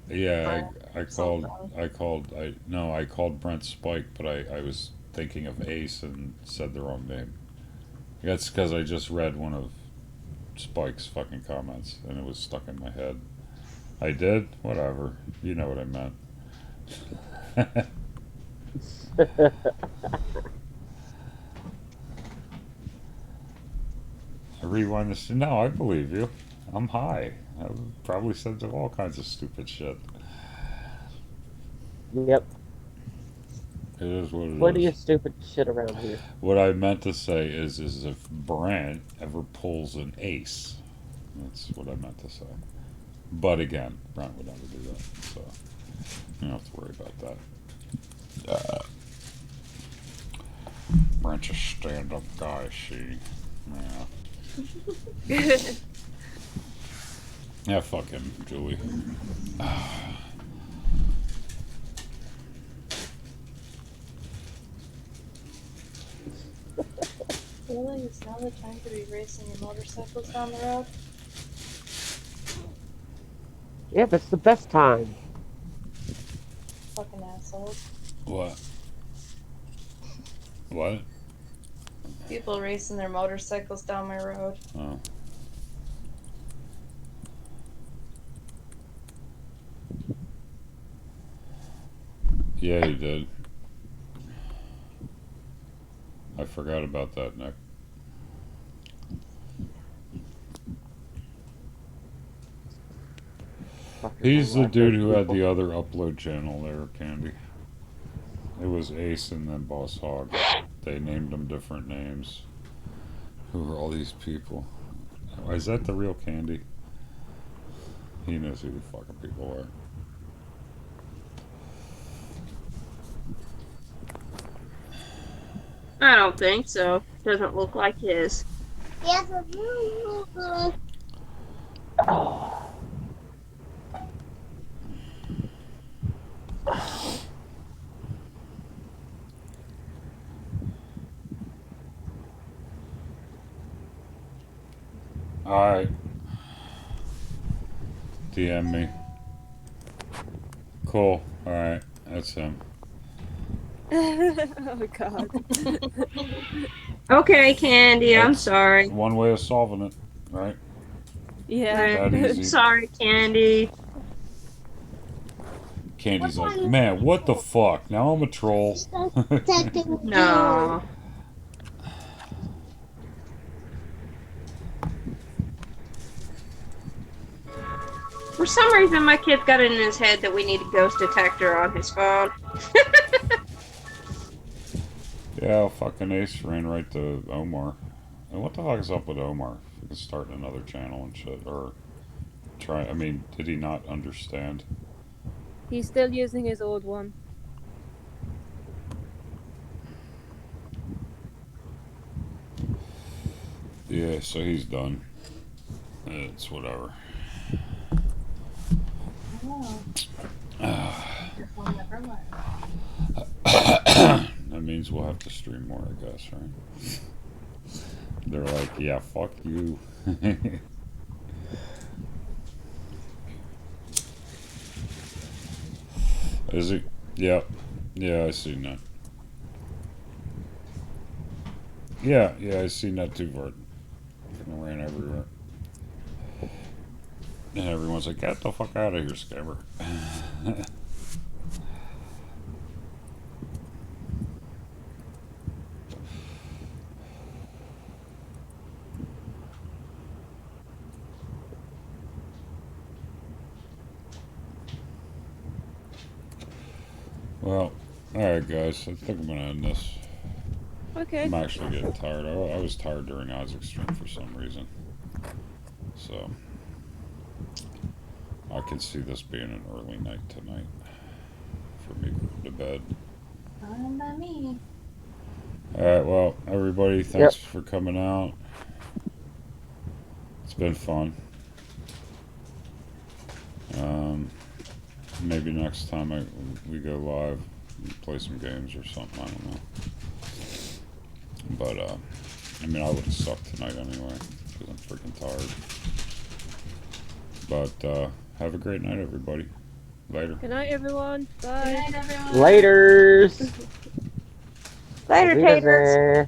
Yeah, I
something.
called Brent Spike, but I was thinking of Ace and said the wrong name. That's because I just read one of Spike's fucking comments and it was stuck in my head. I did? Whatever. You know what I meant. I rewind this. No, I believe you. I'm high. I probably said all kinds of stupid shit.
Yep.
It is what it
Plenty
is.
of stupid shit around here.
What I meant to say is if Brent ever pulls an ace, that's what I meant to say. But again, Brent would never do that, so you don't have to worry about that. Brent's a stand-up guy, see? Yeah. Yeah, fuck him, Julie.
Really? Is now the time to be racing your motorcycles down the road?
Yeah, that's the best time.
Fucking assholes.
What? What?
People racing their motorcycles down my road.
Oh. Yeah, he did. I forgot about that, Nick. He's the dude who had the other upload channel there, Candy. It was Ace and then Boss Hog. They named them different names. Who are all these people? Is that the real Candy? He knows who the fucking people are.
I don't think so. Doesn't look like his.
Yes.
Alright. DM me. Cool. Alright. That's him.
Oh god.
Okay, Candy, I'm
That's
sorry.
one way of solving it, right?
Yeah.
That easy.
Sorry, Candy.
Candy's like, man, what the fuck? Now I'm a troll.
No. For some reason, my kid's got it in his head that we need a ghost detector on his phone.
Yeah, fucking Ace ran right to Omar. And what the fuck is up with Omar? We could start another channel and shit, or try. I mean, did he not understand?
He's still using his old one.
Yeah, so he's done. It's whatever. That means we'll have to stream more, I guess, right? They're like, yeah, fuck you. Is he? Yep. Yeah, I seen that. Yeah, I seen that too, Vert. Fucking ran everywhere. And everyone's like, get the fuck out of here, Scammer. Well, alright guys, I think I'm gonna end this.
Okay.
I'm actually getting tired. I was tired during Isaac's stream for some reason. So, I could see this being an early night tonight for me going to bed.
Fine by me.
Alright, well, everybody, thanks for coming out. It's been fun. Maybe next time we go live, play some games or something, I don't know. But, I mean, I would have sucked tonight anyway, because I'm freaking tired. But, have a great night, everybody. Later.
Good night, everyone. Bye.
Good night, everyone.
Laters.
Later, taters.
Taters.